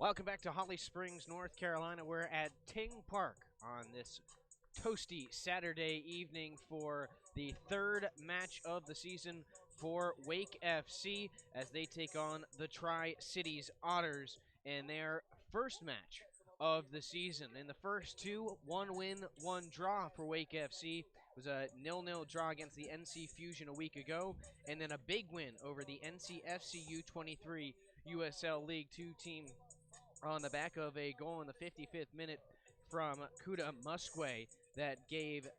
Welcome back to Holly Springs, North Carolina. We're at Ting Park on this toasty Saturday evening for the third match of the season for Wake FC as they take on the Tri-Cities Otters in their first match of the season. In the first two, one win, one draw for Wake FC. It was a 0-0 draw against the NC Fusion a week ago, and then a big win over the NCFC U23 USL League 2 team on the back of a goal in the 55th minute from Kuda Musquay that gave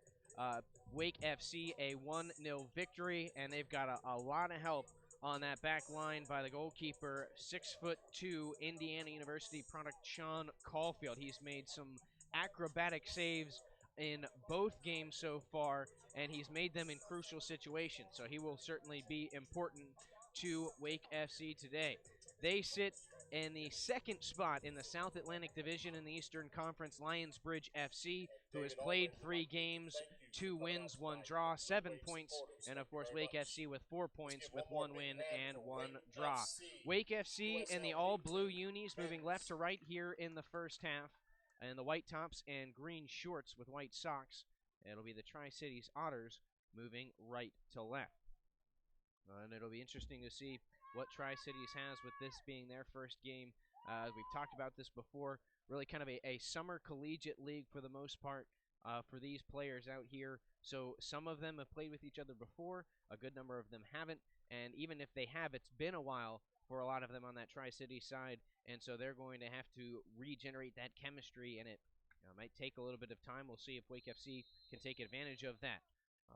Wake FC a 1-0 victory, and they've got a lot of help on that back line by the goalkeeper, 6'2", Indiana University product Sean Caulfield. He's made some acrobatic saves in both games so far, and he's made them in crucial situations, so he will certainly be important to Wake FC today. They sit in the second spot in the South Atlantic Division in the Eastern Conference, Lionsbridge FC, who has played 3 games, 2 wins, 1 draw, 7 points, and of course Wake FC with 4 points with 1 win and 1 draw. Wake FC and the all-blue unis moving left to right here in the first half, and the white tops and green shorts with white socks. It'll be the Tri-Cities Otters moving right to left. And it'll be interesting to see what Tri-Cities has with this being their first game. We've talked about this before, really kind of a summer collegiate league for the most part for these players out here. So some of them have played with each other before, a good number of them haven't, and even if they have, it's been a while for a lot of them on that Tri-Cities side, and so they're going to have to regenerate that chemistry, and it might take a little bit of time. We'll see if Wake FC can take advantage of that.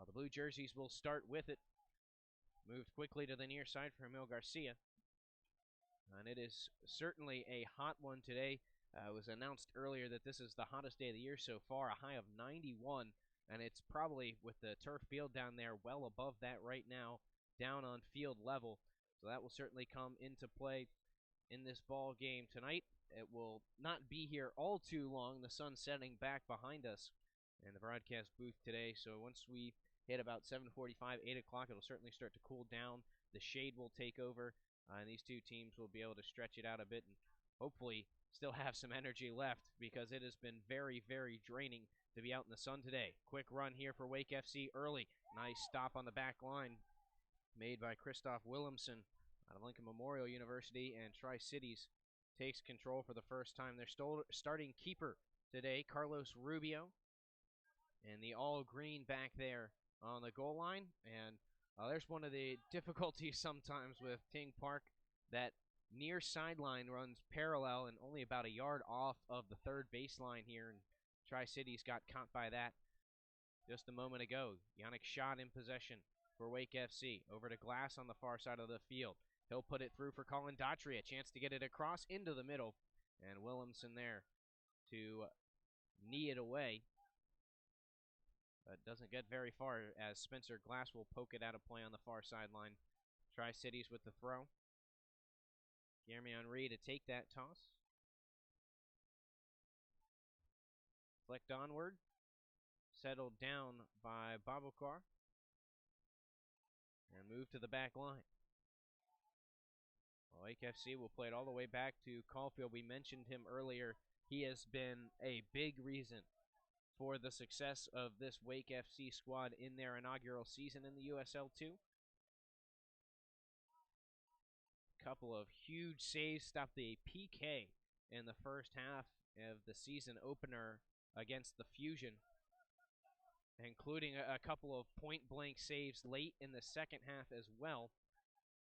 The blue jerseys will start with it. Moved quickly to the near side for Emil Garcia. And it is certainly a hot one today. It was announced earlier that this is the hottest day of the year so far, a high of 91. And it's probably, with the turf field down there, well above that right now, down on field level. So that will certainly come into play in this ball game tonight. It will not be here all too long. The sun setting back behind us in the broadcast booth today. So once we hit about 7:45, 8 o'clock, it'll certainly start to cool down. The shade will take over, and these two teams will be able to stretch it out a bit and hopefully still have some energy left, because it has been very, very draining to be out in the sun today. Quick run here for Wake FC early. Nice stop on the back line made by Christoph Willemsen out of Lincoln Memorial University, and Tri-Cities takes control for the first time. Their starting keeper today, Carlos Rubio, and the all-green back there on the goal line. And there's one of the difficulties sometimes with Ting Park. That near sideline runs parallel and only about a yard off of the third baseline here, and Tri-Cities got caught by that just a moment ago. Yannick Schott in possession for Wake FC. Over to Glass on the far side of the field. He'll put it through for Colin Daughtry. A chance to get it across into the middle, and Willemsen there to knee it away. But doesn't get very far, as Spencer Glass will poke it out of play on the far sideline. Tri-Cities with the throw. Jeremy Henry to take that toss. Flicked onward. Settled down by Babukar. And moved to the back line. Wake FC will play it all the way back to Caulfield. We mentioned him earlier. He has been a big reason for the success of this Wake FC squad in their inaugural season in the USL2. Couple of huge saves, stopped the PK in the first half of the season opener against the Fusion, including a couple of point-blank saves late in the second half as well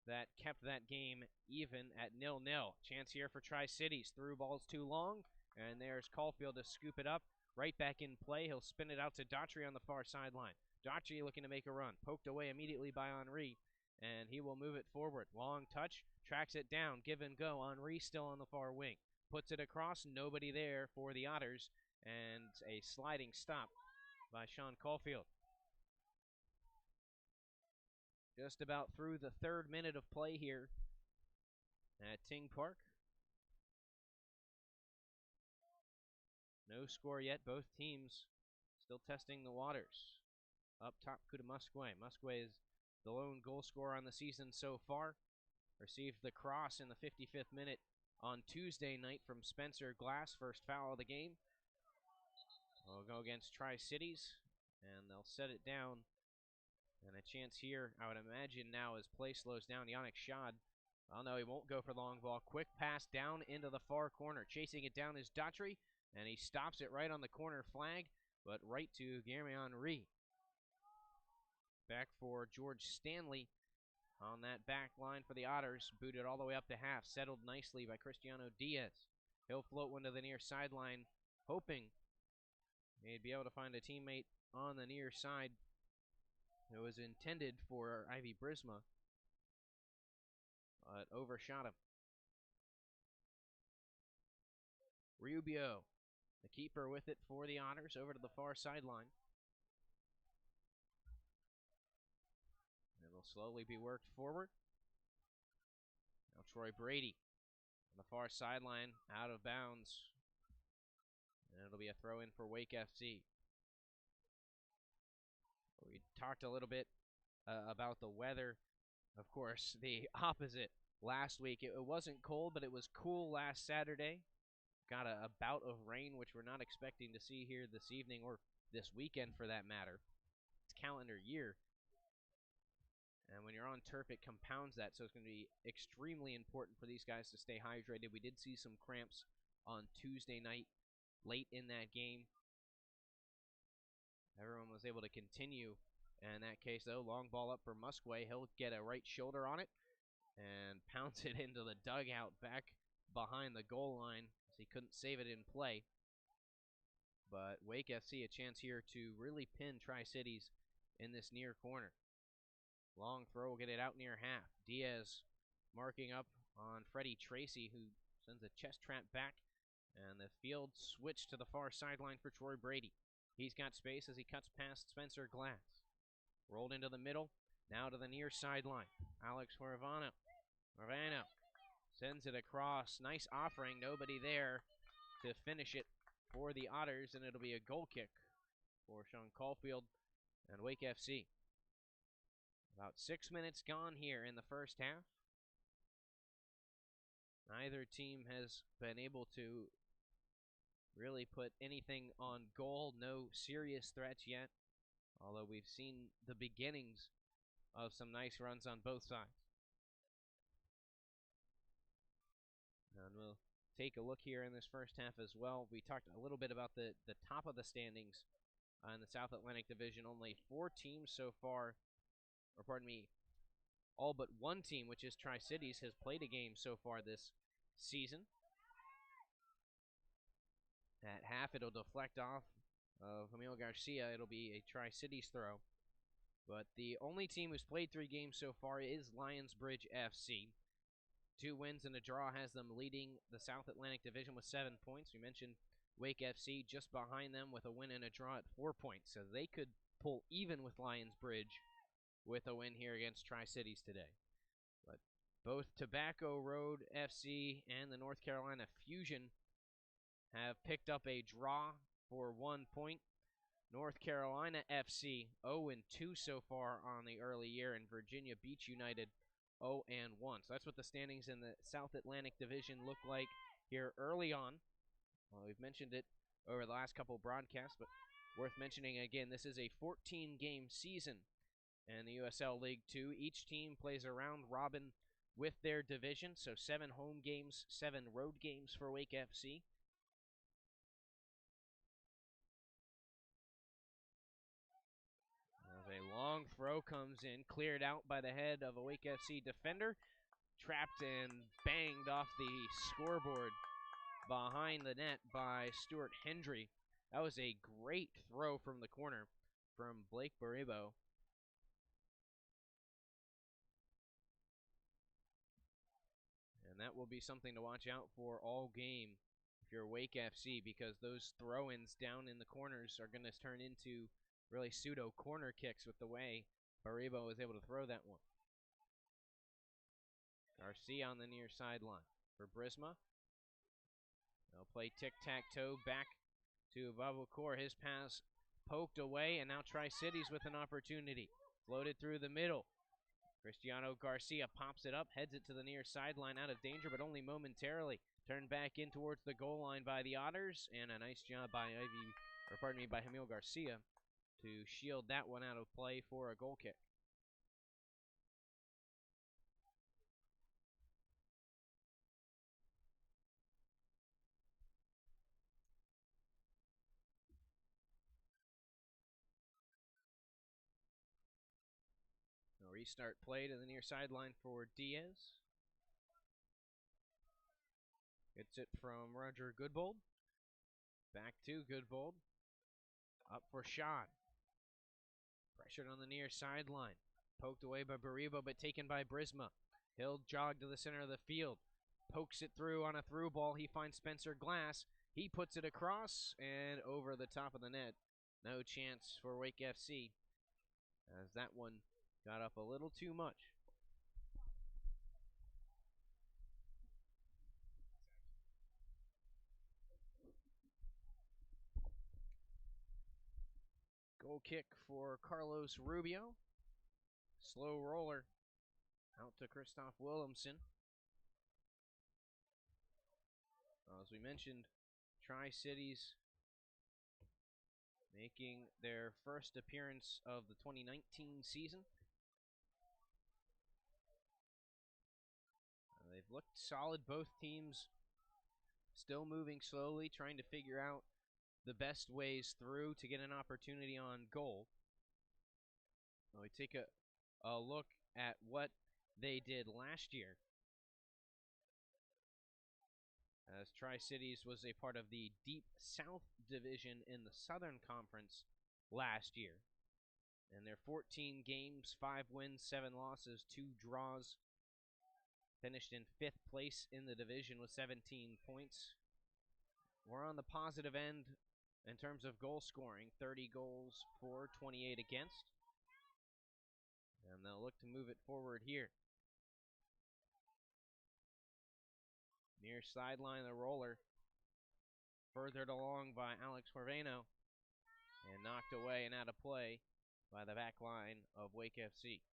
that kept that game even at 0-0. Chance here for Tri-Cities. Through ball's too long, and there's Caulfield to scoop it up. Right back in play. He'll spin it out to Daughtry on the far sideline. Daughtry looking to make a run. Poked away immediately by Henry, and he will move it forward. Long touch. Tracks it down. Give and go. Henry still on the far wing. Puts it across. Nobody there for the Otters, and a sliding stop by Sean Caulfield. Just about through the third minute of play here at Ting Park. No score yet. Both teams still testing the waters. Up top, Kuda Musquay. Musquay is the lone goal scorer on the season so far. Received the cross in the 55th minute on Tuesday night from Spencer Glass, first foul of the game. We'll go against Tri-Cities, and they'll set it down. And a chance here, I would imagine now, as play slows down, Yannick Schad. Oh no, he won't go for the long ball. Quick pass down into the far corner. Chasing it down is Daughtry, and he stops it right on the corner flag, but right to Guillermo Henry. Back for George Stanley on that back line for the Otters. Booted all the way up to half. Settled nicely by Cristiano Diaz. He'll float one to the near sideline, hoping he'd be able to find a teammate on the near side. It was intended for Ivy Brisma, but overshot him. Rubio, the keeper, with it for the Otters, over to the far sideline. It'll slowly be worked forward. Now Troy Brady on the far sideline, out of bounds. And it'll be a throw in for Wake FC. We talked a little bit about the weather. Of course, the opposite last week. It wasn't cold, but it was cool last Saturday. Got a bout of rain, which we're not expecting to see here this evening or this weekend for that matter. It's calendar year. And when you're on turf, it compounds that, so it's going to be extremely important for these guys to stay hydrated. We did see some cramps on Tuesday night, late in that game. Everyone was able to continue. And in that case, though, long ball up for Musquay. He'll get a right shoulder on it and pounce it into the dugout back behind the goal line, as he couldn't save it in play. But Wake FC a chance here to really pin Tri-Cities in this near corner. Long throw will get it out near half. Diaz marking up on Freddie Tracy, who sends a chest trap back. And the field switched to the far sideline for Troy Brady. He's got space as he cuts past Spencer Glass. Rolled into the middle, now to the near sideline. Alex Horvano sends it across. Nice offering, nobody there to finish it for the Otters, and it'll be a goal kick for Sean Caulfield and Wake FC. About 6 minutes gone here in the first half. Neither team has been able to really put anything on goal. No serious threats yet, although we've seen the beginnings of some nice runs on both sides. And we'll take a look here in this first half as well. We talked a little bit about the top of the standings in the South Atlantic Division. Only 4 teams so far, or pardon me, all but one team, which is Tri-Cities, has played a game so far this season. At half, it'll deflect off of Emil Garcia. It'll be a Tri-Cities throw. But the only team who's played 3 games so far is Lionsbridge FC. 2 wins and a draw has them leading the South Atlantic Division with 7 points. We mentioned Wake FC just behind them with a win and a draw at 4 points. So they could pull even with Lionsbridge with a win here against Tri-Cities today. But both Tobacco Road FC and the North Carolina Fusion have picked up a draw for 1 point. North Carolina FC 0-2 so far on the early year, and Virginia Beach United 0-1. So that's what the standings in the South Atlantic Division look like here early on. Well, we've mentioned it over the last couple of broadcasts, but worth mentioning again, this is a 14-game season in the USL League 2. Each team plays a round robin with their division, so 7 home games, 7 road games for Wake FC. A long throw comes in, cleared out by the head of a Wake FC defender, trapped and banged off the scoreboard behind the net by Stuart Hendry. That was a great throw from the corner from Blake Baribo. And that will be something to watch out for all game if you're Wake FC, because those throw-ins down in the corners are going to turn into really pseudo corner kicks with the way Baribo was able to throw that one. Garcia on the near sideline for Brisma. They'll play tic-tac-toe back to Babucour. His pass poked away, and now Tri-Cities with an opportunity. Floated through the middle. Cristiano Garcia pops it up, heads it to the near sideline, out of danger, but only momentarily. Turned back in towards the goal line by the Otters, and a nice job by by Jamil Garcia to shield that one out of play for a goal kick. A restart play to the near sideline for Diaz. Gets it from Roger Goodbold. Back to Goodbold. Up for Sean. Pressured on the near sideline. Poked away by Baribo, but taken by Brisma. He'll jog to the center of the field. Pokes it through on a through ball. He finds Spencer Glass. He puts it across and over the top of the net. No chance for Wake FC, as that one got up a little too much. Goal kick for Carlos Rubio. Slow roller out to Christoph Williamson. As we mentioned, Tri-Cities making their first appearance of the 2019 season. They've looked solid, both teams still moving slowly, trying to figure out the best ways through to get an opportunity on goal. We take a look at what they did last year, as Tri-Cities was a part of the Deep South Division in the Southern Conference last year. And their 14 games, 5 wins, 7 losses, 2 draws, finished in 5th place in the division with 17 points. We're on the positive end in terms of goal scoring, 30 goals for, 28 against. And they'll look to move it forward here. Near sideline, the roller. Furthered along by Alex Corveno. And knocked away and out of play by the back line of Wake FC.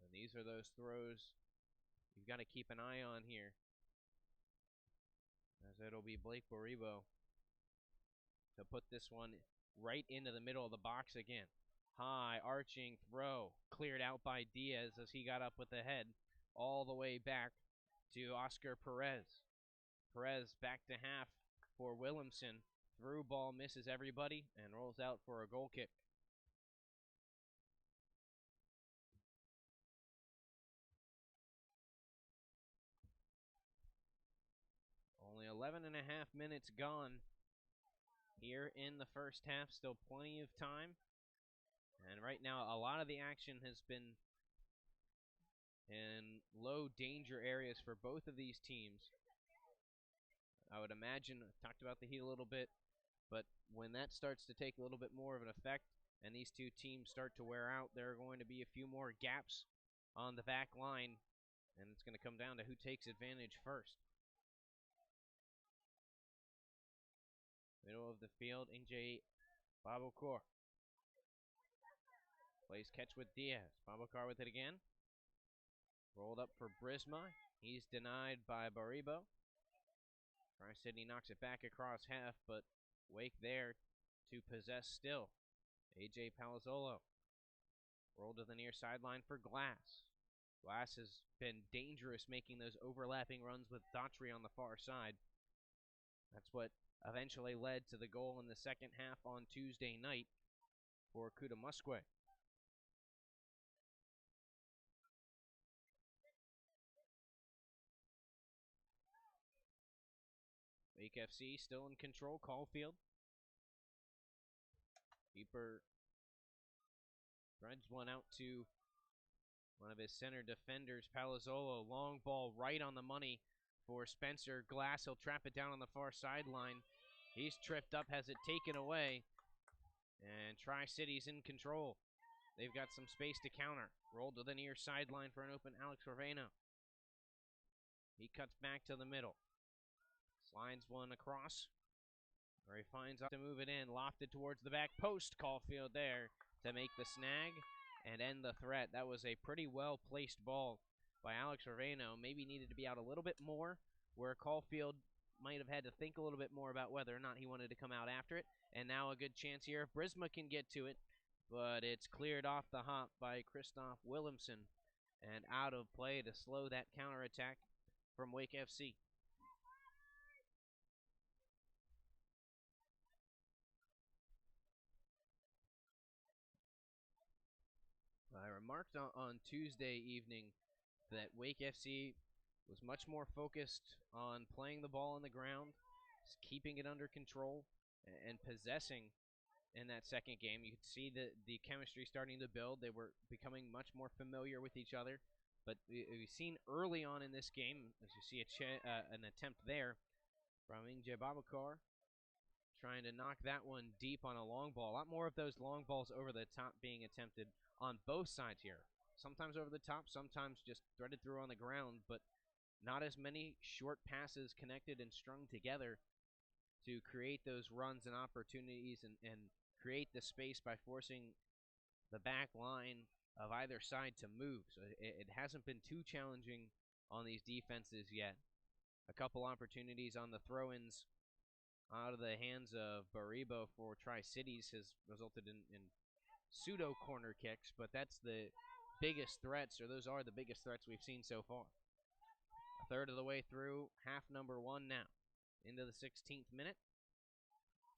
And these are those throws you've got to keep an eye on here, as it'll be Blake Baribo to put this one right into the middle of the box again. High arching throw, cleared out by Diaz as he got up with the head all the way back to Oscar Perez. Perez back to half for Williamson. Through ball misses everybody and rolls out for a goal kick. Only 11 and a half minutes gone here in the first half. Still plenty of time. And right now, a lot of the action has been in low danger areas for both of these teams. I would imagine, I've talked about the heat a little bit, but when that starts to take a little bit more of an effect and these two teams start to wear out, there are going to be a few more gaps on the back line, and it's going to come down to who takes advantage first. Middle of the field, NJ Babokor plays catch with Diaz. Babokar with it again. Rolled up for Brisma. He's denied by Baribo. Tri-City knocks it back across half, but Wake there to possess still. AJ Palazzolo. Rolled to the near sideline for Glass. Glass has been dangerous making those overlapping runs with Daughtry on the far side. That's what eventually led to the goal in the second half on Tuesday night for Kudamusque. Wake FC still in control. Caulfield. Keeper threads one out to one of his center defenders, Palazzolo. Long ball right on the money for Spencer Glass. He'll trap it down on the far sideline. He's tripped up, has it taken away. And Tri-City's in control. They've got some space to counter. Rolled to the near sideline for an open Alex Ravena. He cuts back to the middle. Slides one across. Or he finds out to move it in. Lofted towards the back post. Caulfield there to make the snag. and end the threat. That was a pretty well-placed ball by Alex Raveno. Maybe needed to be out a little bit more, where Caulfield might have had to think a little bit more about whether or not he wanted to come out after it. And now a good chance here if Brisma can get to it, but it's cleared off the hop by Christoph Williamson and out of play to slow that counterattack from Wake FC. I remarked on Tuesday evening that Wake FC was much more focused on playing the ball on the ground, keeping it under control, and possessing in that second game. You could see the chemistry starting to build. They were becoming much more familiar with each other. But we've seen early on in this game, as you see an attempt there from Inge Babakar, trying to knock that one deep on a long ball. A lot more of those long balls over the top being attempted on both sides here. Sometimes over the top, sometimes just threaded through on the ground, but not as many short passes connected and strung together to create those runs and opportunities and create the space by forcing the back line of either side to move. So it hasn't been too challenging on these defenses yet. A couple opportunities on the throw-ins out of the hands of Baribo for Tri-Cities has resulted in pseudo corner kicks, but that's the biggest threats, or those are the biggest threats we've seen so far. A third of the way through, half number one now. Into the 16th minute.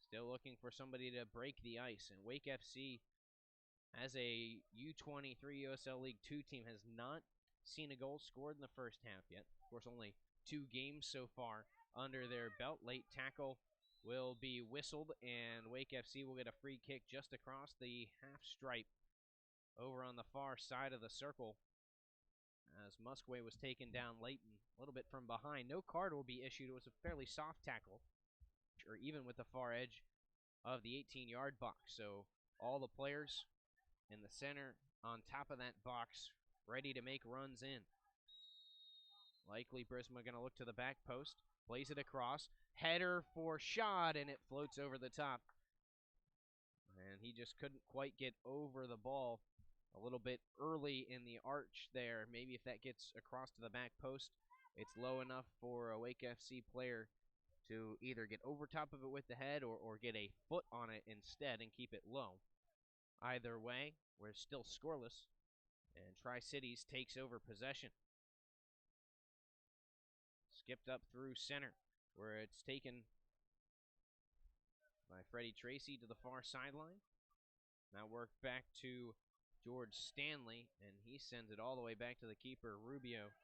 Still looking for somebody to break the ice, and Wake FC, as a U23 USL League 2 team, has not seen a goal scored in the first half yet. Of course, only 2 games so far under their belt. Late tackle will be whistled, and Wake FC will get a free kick just across the half stripe over on the far side of the circle as Muskway was taken down late and a little bit from behind. No card will be issued. It was a fairly soft tackle, or even with the far edge of the 18-yard box. So all the players in the center on top of that box ready to make runs in. Likely Brisma going to look to the back post, plays it across, header for shot, and it floats over the top. And he just couldn't quite get over the ball a little bit early in the arch there. Maybe if that gets across to the back post, it's low enough for a Wake FC player to either get over top of it with the head or get a foot on it instead and keep it low. Either way, we're still scoreless, and Tri-Cities takes over possession. Skipped up through center, where it's taken by Freddie Tracy to the far sideline. Now worked back to George Stanley, and he sends it all the way back to the keeper, Rubio,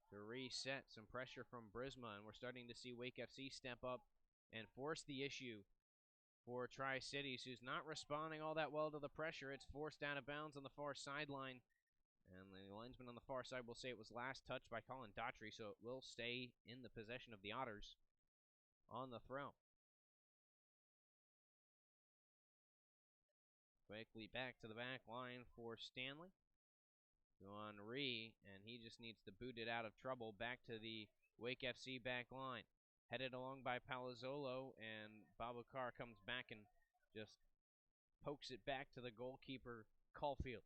to reset. Some pressure from Brisma, and we're starting to see Wake FC step up and force the issue for Tri-Cities, who's not responding all that well to the pressure. It's forced out of bounds on the far sideline, and the linesman on the far side will say it was last touched by Colin Daughtry, so it will stay in the possession of the Otters on the throw. Quickly back to the back line for Stanley. To Henry, and he just needs to boot it out of trouble back to the Wake FC back line. Headed along by Palazzolo, and Babakar comes back and just pokes it back to the goalkeeper, Caulfield.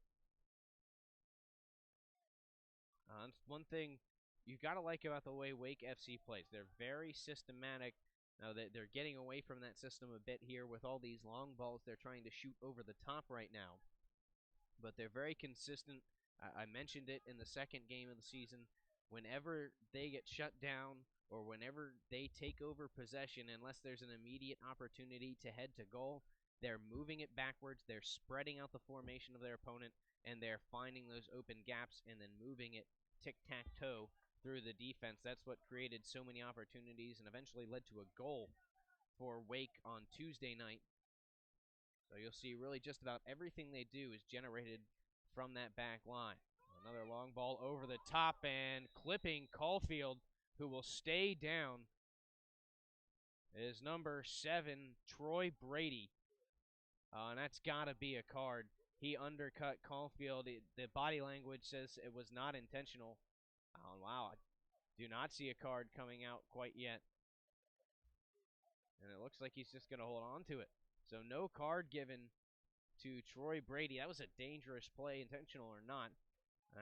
One thing you got to like about the way Wake FC plays. They're very systematic. Now they're getting away from that system a bit here with all these long balls they're trying to shoot over the top right now. But they're very consistent. I mentioned it in the second game of the season. Whenever they get shut down or whenever they take over possession, unless there's an immediate opportunity to head to goal, they're moving it backwards. They're spreading out the formation of their opponent, and they're finding those open gaps and then moving it tic-tac-toe through the defense. That's what created so many opportunities and eventually led to a goal for Wake on Tuesday night. So you'll see really just about everything they do is generated from that back line. Another long ball over the top and clipping Caulfield, who will stay down, is number 7, Troy Brady. And that's got to be a card. He undercut Caulfield. The body language says it was not intentional. Oh, wow. I do not see a card coming out quite yet. And it looks like he's just going to hold on to it. So no card given to Troy Brady. That was a dangerous play, intentional or not.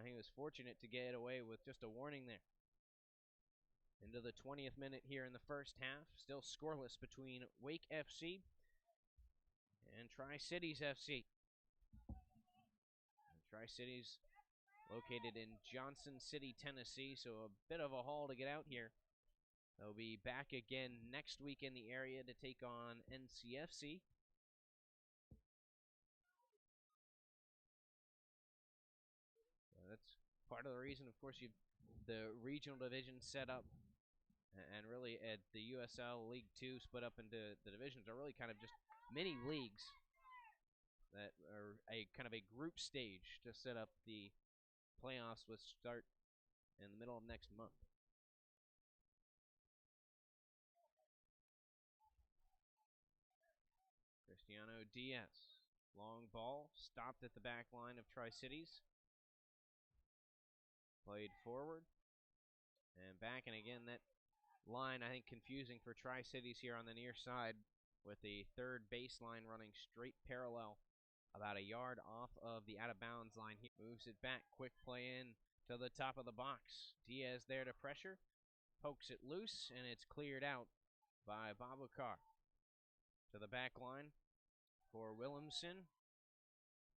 He was fortunate to get away with just a warning there. Into the 20th minute here in the first half. Still scoreless between Wake FC and Tri-Cities FC. Tri-Cities located in Johnson City, Tennessee, so a bit of a haul to get out here. They'll be back again next week in the area to take on NCFC. That's part of the reason, of course, the regional division set up, and really at the USL League 2 split up into the divisions are really kind of just mini leagues that are a kind of a group stage to set up the playoffs, with start in the middle of next month. Cristiano Diaz, long ball, stopped at the back line of Tri-Cities. Played forward and back, and again that line I think confusing for Tri-Cities here on the near side, with the third baseline running straight parallel about a yard off of the out-of-bounds line. He moves it back, quick play in to the top of the box. Diaz there to pressure, pokes it loose, and it's cleared out by Babukar. To the back line for Williamson.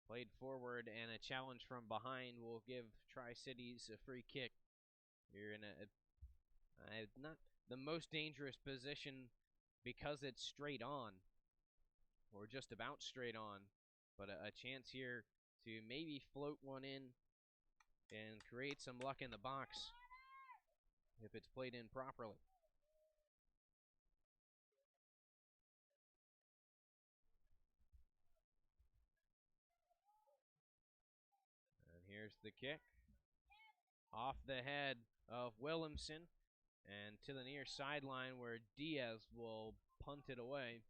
Played forward, and a challenge from behind will give Tri-Cities a free kick. You're in not the most dangerous position because it's straight on, or just about straight on, but a chance here to maybe float one in and create some luck in the box if it's played in properly. And here's the kick. Off the head of Williamson and to the near sideline, where Diaz will punt it away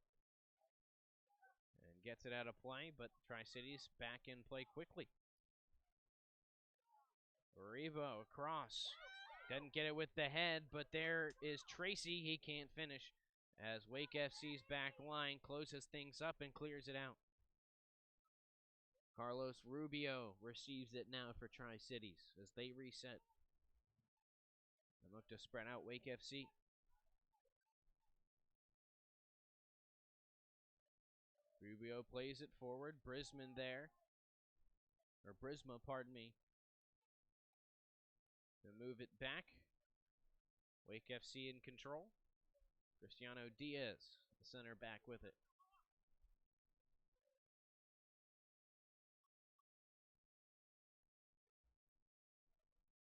and gets it out of play, but Tri-Cities back in play quickly. Rebo across. Doesn't get it with the head, but there is Tracy. He can't finish as Wake FC's back line closes things up and clears it out. Carlos Rubio receives it now for Tri-Cities as they reset and look to spread out Wake FC. Rubio plays it forward. Brisma there. Or Brisma, pardon me. To move it back. Wake FC in control. Cristiano Diaz, the center back with it.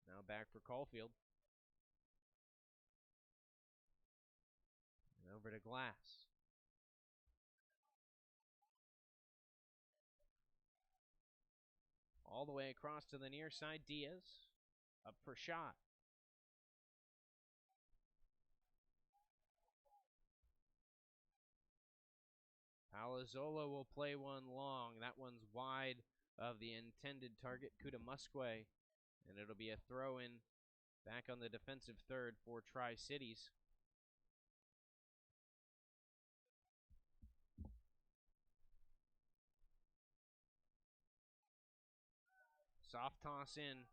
Now back for Caulfield. And over to Glass. All the way across to the near side, Diaz. Up for shot. Palazzolo will play one long. That one's wide of the intended target, Kuda Musque. And it'll be a throw-in back on the defensive third for Tri-Cities. Soft toss in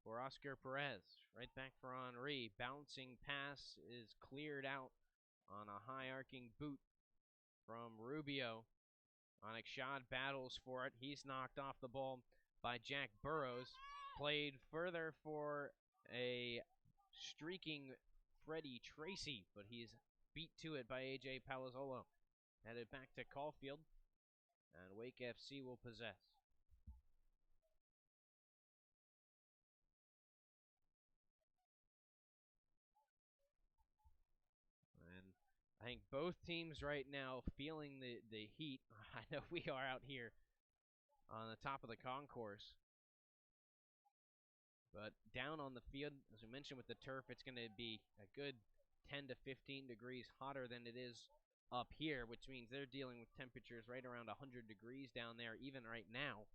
for Oscar Perez. Right back for Henri. Bouncing pass is cleared out on a high arcing boot from Rubio. Onyx Shad battles for it. He's knocked off the ball by Jack Burrows. Played further for a streaking Freddie Tracy, but he's beat to it by AJ Palazzolo. Headed back to Caulfield, and Wake FC will possess. And I think both teams right now feeling the heat. I know we are out here on the top of the concourse. But down on the field, as we mentioned with the turf, it's going to be a good 10 to 15 degrees hotter than it is up here, which means they're dealing with temperatures right around 100 degrees down there, even right now.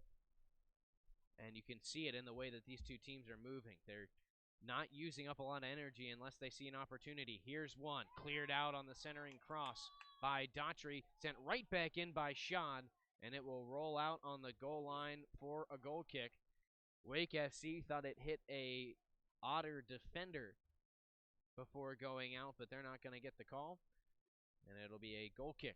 And you can see it in the way that these two teams are moving. They're not using up a lot of energy unless they see an opportunity. Here's one, cleared out on the centering cross by Daughtry, sent right back in by Shad, and it will roll out on the goal line for a goal kick. Wake FC thought it hit a Otter defender before going out, but they're not going to get the call, and it'll be a goal kick.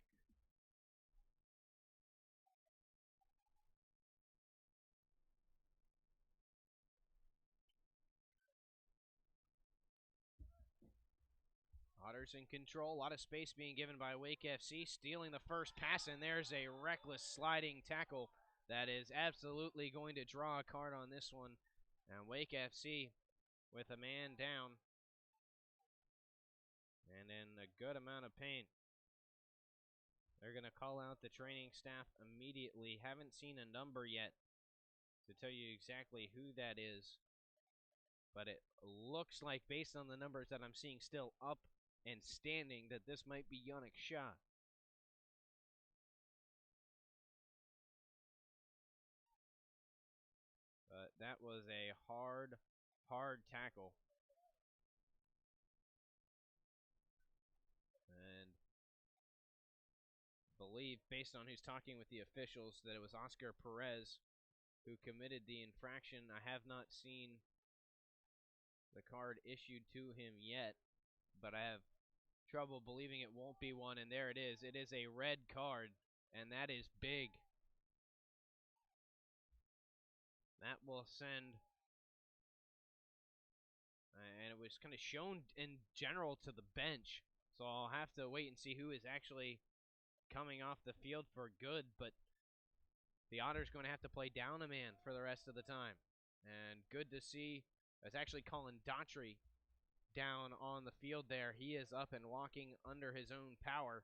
Otters in control. A lot of space being given by Wake FC, stealing the first pass, and there's a reckless sliding tackle that is absolutely going to draw a card on this one. And Wake FC with a man down and in a good amount of pain. They're going to call out the training staff immediately. Haven't seen a number yet to tell you exactly who that is, but it looks like, based on the numbers that I'm seeing still up and standing, that this might be Yannick Shah. But that was a hard tackle. And I believe, based on who's talking with the officials, that it was Oscar Perez who committed the infraction. I have not seen the card issued to him yet, but I have trouble believing it won't be one, and there it is. It is a red card, and that is big. That will send, and it was kind of shown in general to the bench, so I'll have to wait and see who is actually coming off the field for good, but the Otters going to have to play down a man for the rest of the time. And good to see, it's actually Colin Daughtry down on the field there. He is up and walking under his own power.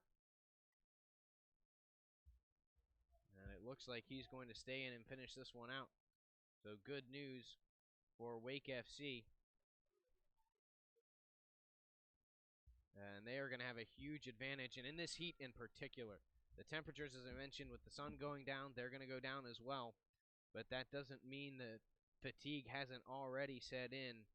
And it looks like he's going to stay in and finish this one out. So good news for Wake FC. And they are going to have a huge advantage. And in this heat in particular, the temperatures, as I mentioned, with the sun going down, they're going to go down as well. But that doesn't mean that fatigue hasn't already set in.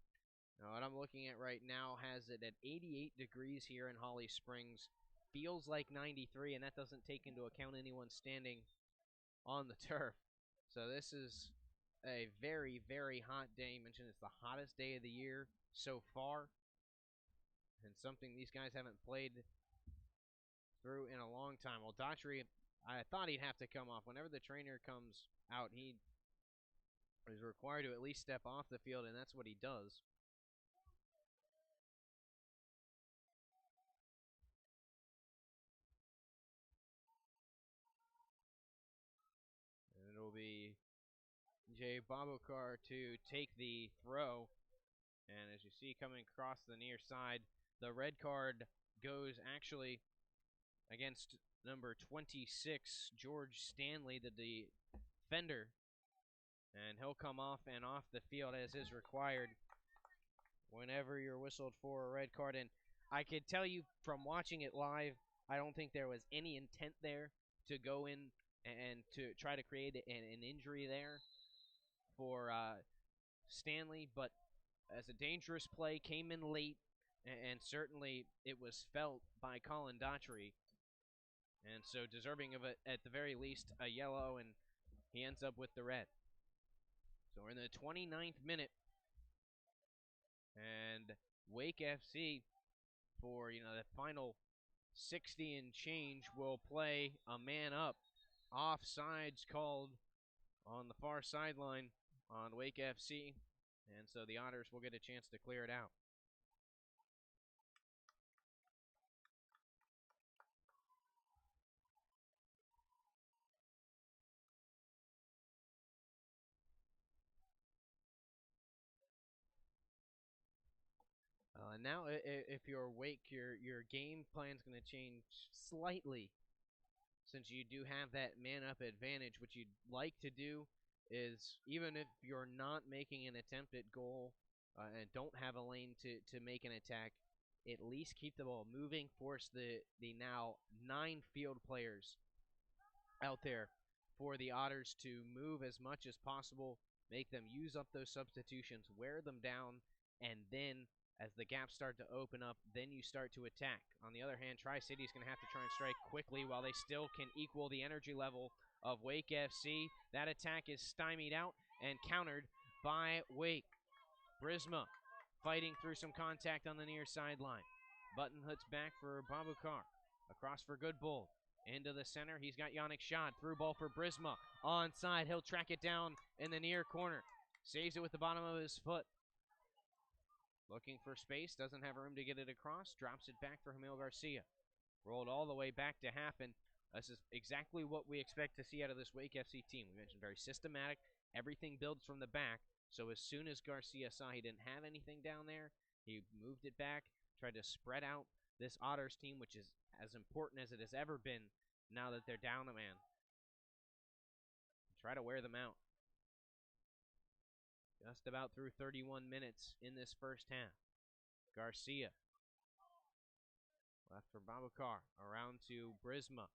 Now, what I'm looking at right now has it at 88 degrees here in Holly Springs. Feels like 93, and that doesn't take into account anyone standing on the turf. So this is a very, very hot day. I mentioned it's the hottest day of the year so far, and something these guys haven't played through in a long time. Well, Daughtry, I thought he'd have to come off. Whenever the trainer comes out, he is required to at least step off the field, and that's what he does. And it'll be Jay Babokar to take the throw. And as you see coming across the near side, the red card goes actually against number 26, George Stanley, the defender. And he'll come off and off the field as is required whenever you're whistled for a red card. And I can tell you from watching it live, I don't think there was any intent there to go in and to try to create an injury there for Stanley. But as a dangerous play, came in late, and certainly it was felt by Colin Daughtry. And so deserving of it, at the very least, a yellow, and he ends up with the red. So we're in the 29th minute, and Wake FC, for the final 60 and change, will play a man up. Offsides called on the far sideline on Wake FC, and so the Otters will get a chance to clear it out. Now, if you're Wake, your game plan is going to change slightly, since you do have that man-up advantage. What you'd like to do is, even if you're not making an attempt at goal and don't have a lane to make an attack, at least keep the ball moving, force the now 9 field players out there for the Otters to move as much as possible, make them use up those substitutions, wear them down, and then as the gaps start to open up, then you start to attack. On the other hand, Tri-City is going to have to try and strike quickly while they still can equal the energy level of Wake FC. That attack is stymied out and countered by Wake. Brisma fighting through some contact on the near sideline. Button hooks back for Babukar. Across for Goodbull. Into the center. He's got Yannick Schad. Through ball for Brisma. Onside. He'll track it down in the near corner. Saves it with the bottom of his foot. Looking for space. Doesn't have room to get it across. Drops it back for Jamil Garcia. Rolled all the way back to Happen. This is exactly what we expect to see out of this Wake FC team. We mentioned very systematic. Everything builds from the back. So as soon as Garcia saw he didn't have anything down there, he moved it back, tried to spread out this Otters team, which is as important as it has ever been now that they're down a man. Try to wear them out. Just about through 31 minutes in this first half. Garcia. Left for Babukar. Around to Brisma.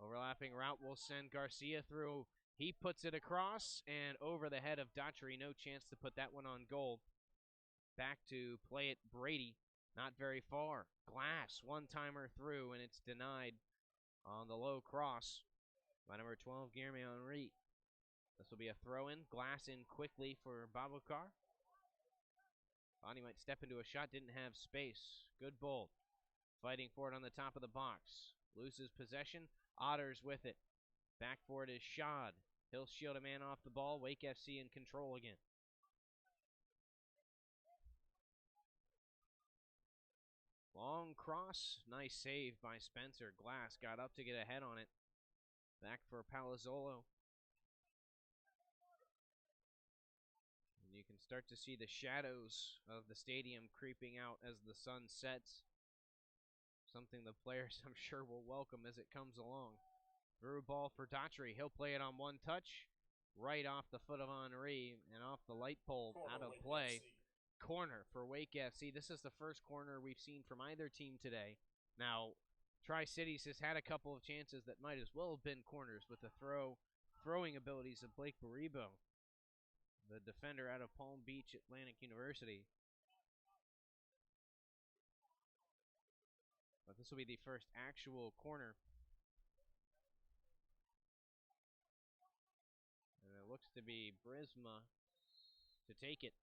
Overlapping route will send Garcia through. He puts it across and over the head of Daughtry. No chance to put that one on goal. Back to play it Brady. Not very far. Glass, one-timer through, and it's denied on the low cross by number 12, Guilherme Henry. This will be a throw-in. Glass in quickly for Babukar. Thought he might step into a shot, didn't have space. Good ball. Fighting for it on the top of the box. Loses possession. Otters with it. Back for it is Schad. He'll shield a man off the ball. Wake FC in control again. Long cross. Nice save by Spencer. Glass got up to get a head on it. Back for Palazzolo. And you can start to see the shadows of the stadium creeping out as the sun sets. Something the players, I'm sure, will welcome as it comes along. Through ball for Daughtry. He'll play it on one touch. Right off the foot of Henry and off the light pole, out of play. Corner for Wake FC. This is the first corner we've seen from either team today. Now, Tri-Cities has had a couple of chances that might as well have been corners with the throwing abilities of Blake Baribo, the defender out of Palm Beach Atlantic University. But this will be the first actual corner. And it looks to be Brisma to take it.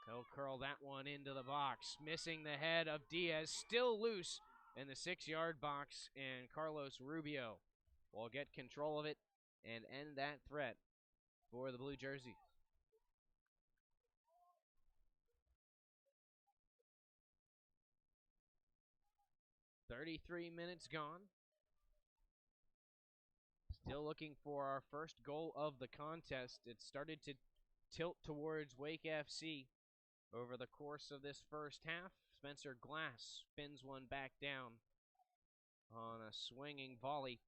He'll curl that one into the box. Missing the head of Diaz. Still loose in the 6-yard box. And Carlos Rubio will get control of it and end that threat for the Blue Jerseys. 33 minutes gone. Still looking for our first goal of the contest. It started to tilt towards Wake FC over the course of this first half. Spencer Glass spins one back down on a swinging volley.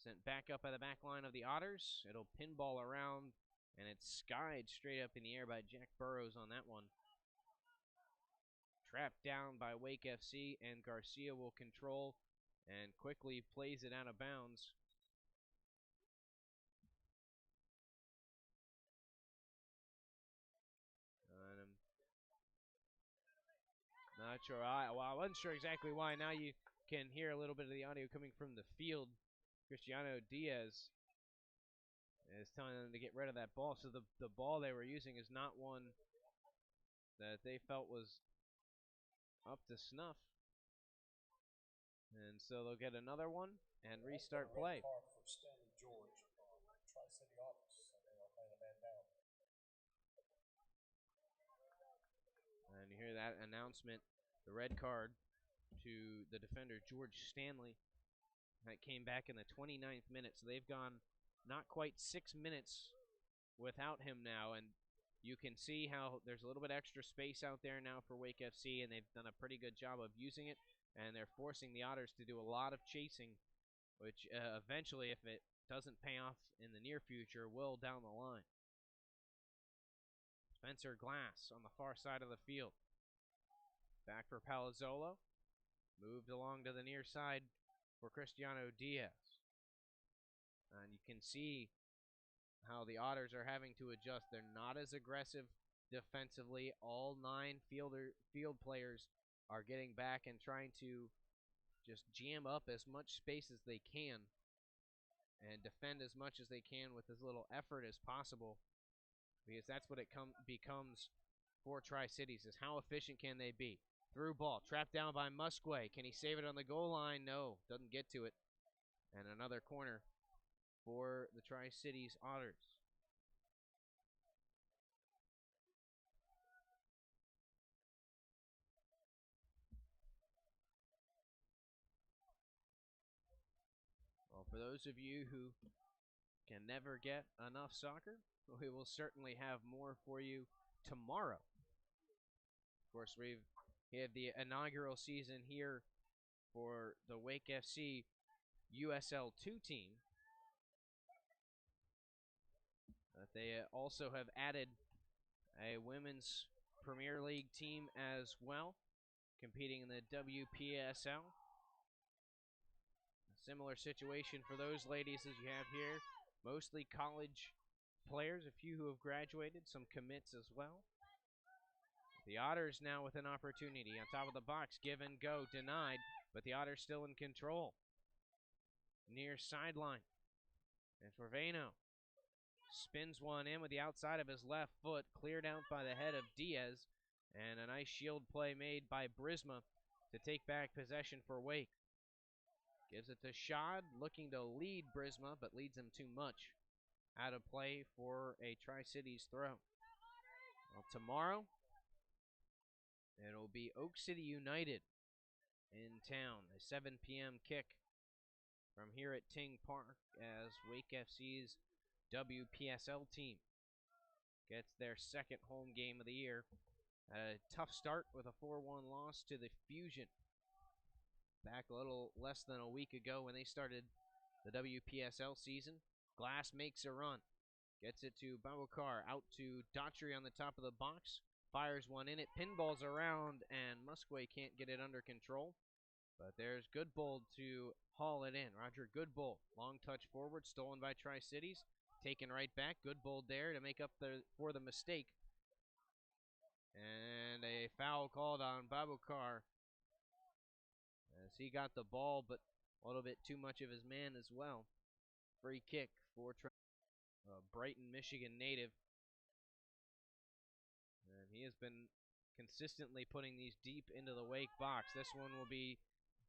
Sent back up by the back line of the Otters. It'll pinball around, and it's skied straight up in the air by Jack Burrows on that one. Trapped down by Wake FC, and Garcia will control and quickly plays it out of bounds. Not sure. I wasn't sure exactly why. Now you can hear a little bit of the audio coming from the field. Cristiano Diaz is telling them to get rid of that ball. So the ball they were using is not one that they felt was up to snuff. And so they'll get another one and restart play. Tri-Cities Otters, so they are playing a man down. And you hear that announcement, the red card to the defender, George Stanley. That came back in the 29th minute, so they've gone not quite 6 minutes without him now, and you can see how there's a little bit extra space out there now for Wake FC, and they've done a pretty good job of using it, and they're forcing the Otters to do a lot of chasing, which eventually, if it doesn't pay off in the near future, will down the line. Spencer Glass on the far side of the field. Back for Palazzolo. Moved along to the near side for Cristiano Diaz. And you can see how the Otters are having to adjust. They're not as aggressive defensively. All 9 field players are getting back and trying to just jam up as much space as they can. and defend as much as they can with as little effort as possible, because that's what it becomes for Tri-Cities, is how efficient can they be. Through ball, trapped down by Musquay. Can he save it on the goal line? No, doesn't get to it. And another corner for the Tri-Cities Otters. Well, for those of you who can never get enough soccer, we will certainly have more for you tomorrow. Of course, we had the inaugural season here for the Wake FC USL2 team. They also have added a women's Premier League team as well, competing in the WPSL. A similar situation for those ladies as you have here. Mostly college players, a few who have graduated, some commits as well. The Otters now with an opportunity on top of the box. Give and go, denied, but the Otters still in control. Near sideline. And Forvano spins one in with the outside of his left foot, cleared out by the head of Diaz, and a nice shield play made by Brisma to take back possession for Wake. Gives it to Shad, looking to lead Brisma, but leads him too much. Out of play for a Tri-Cities throw. Well, tomorrow, it'll be Oak City United in town. A 7 p.m. kick from here at Ting Park as Wake FC's WPSL team gets their second home game of the year. A tough start with a 4-1 loss to the Fusion back a little less than a week ago when they started the WPSL season. Glass makes a run. Gets it to Babukar, out to Daughtry on the top of the box. Fires one in it, pinballs around, and Musquay can't get it under control. But there's Goodbold to haul it in. Roger Goodbold, long touch forward, stolen by Tri-Cities. Taken right back, Goodbold there to make up for the mistake. And a foul called on Babukar as he got the ball, but a little bit too much of his man as well. Free kick for Brighton, Michigan native. And he has been consistently putting these deep into the Wake box. This one will be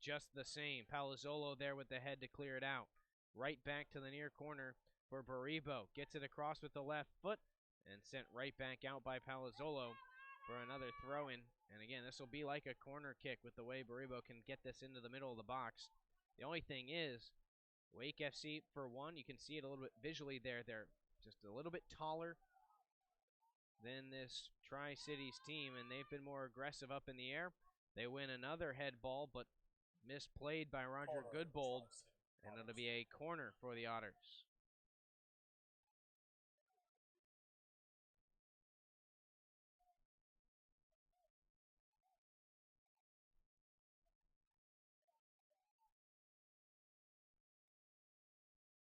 just the same. Palazzolo there with the head to clear it out. Right back to the near corner for Baribo. Gets it across with the left foot and sent right back out by Palazzolo for another throw-in. And again, this will be like a corner kick with the way Baribo can get this into the middle of the box. The only thing is, Wake FC, for one, you can see it a little bit visually there. They're just a little bit taller than this Tri-Cities team, and they've been more aggressive up in the air. They win another head ball, but misplayed by Roger Goodbold, and it'll be a corner for the Otters.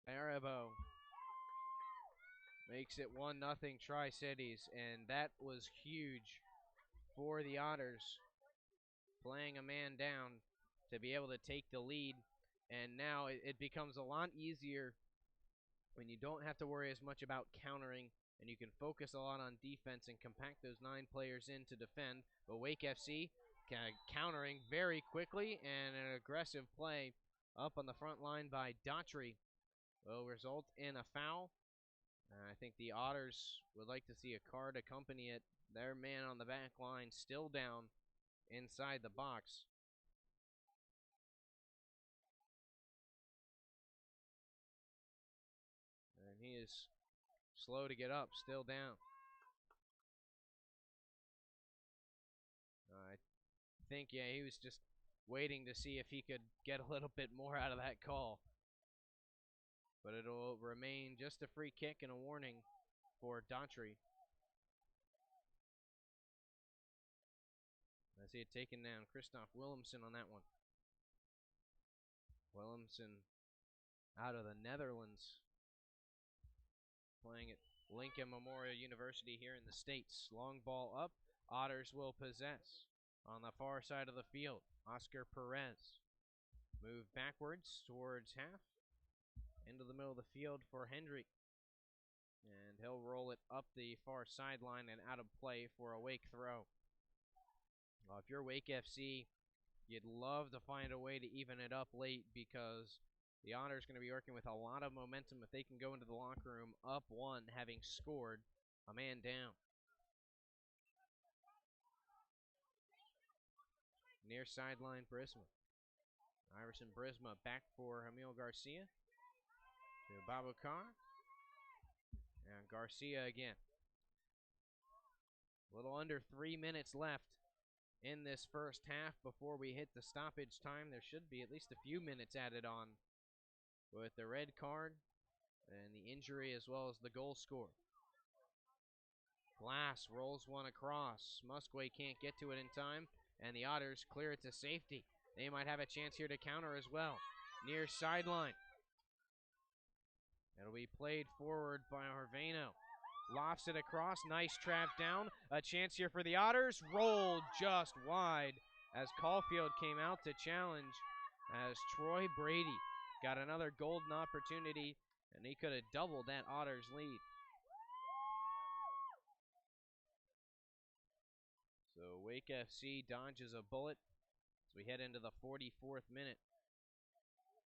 Baribo makes it 1-0 Tri-Cities, and that was huge for the Otters, playing a man down to be able to take the lead. And now it becomes a lot easier when you don't have to worry as much about countering, and you can focus a lot on defense and compact those 9 players in to defend. But Wake FC countering very quickly, and an aggressive play up on the front line by Daughtry will result in a foul. I think the Otters would like to see a card accompany it. Their man on the back line still down inside the box. And he is slow to get up, still down. I think, yeah, he was just waiting to see if he could get a little bit more out of that call. But it'll remain just a free kick and a warning for Daughtry. I see it taken down. Christoph Willemsen on that one. Willemsen out of the Netherlands, playing at Lincoln Memorial University here in the States. Long ball up. Otters will possess on the far side of the field. Oscar Perez moved backwards towards half. into the middle of the field for Hendry. And he'll roll it up the far sideline and out of play for a Wake throw. If you're Wake FC, you'd love to find a way to even it up late, because the Otters going to be working with a lot of momentum if they can go into the locker room up one, having scored a man down. Near sideline, Brisma. Iverson Brisma back for Emil Garcia. To Babukar. And Garcia again. A little under 3 minutes left in this first half before we hit the stoppage time. There should be at least a few minutes added on with the red card and the injury, as well as the goal score. Glass rolls one across. Musquay can't get to it in time, and the Otters clear it to safety. They might have a chance here to counter as well. Near sideline. It'll be played forward by Harveno. Lofts it across. Nice trap down. A chance here for the Otters. Rolled just wide as Caulfield came out to challenge, as Troy Brady got another golden opportunity, and he could have doubled that Otters lead. So Wake FC dodges a bullet as we head into the 44th minute.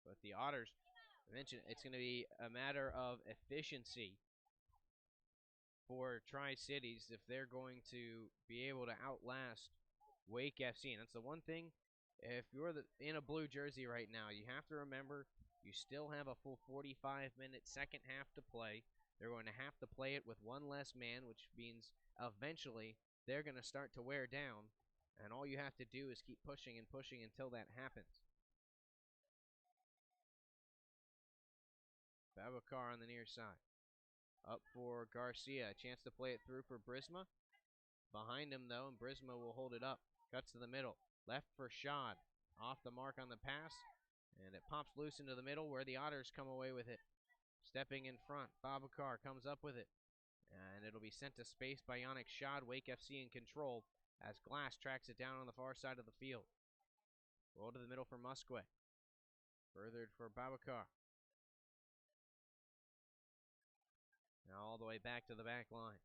But the Otters, I mentioned, it's going to be a matter of efficiency for Tri-Cities if they're going to be able to outlast Wake FC. And that's the one thing, if you're in a blue jersey right now, you have to remember you still have a full 45-minute second half to play. They're going to have to play it with one less man, which means eventually they're going to start to wear down. And all you have to do is keep pushing and pushing until that happens. Babukar on the near side. Up for Garcia. A chance to play it through for Brisma. Behind him, though, and Brisma will hold it up. Cuts to the middle. Left for Shad. Off the mark on the pass. And it pops loose into the middle where the Otters come away with it. Stepping in front. Babukar comes up with it. And it'll be sent to space by Yannick Shad. Wake FC in control as Glass tracks it down on the far side of the field. Roll to the middle for Musquay. Furthered for Babukar. Now all the way back to the back line.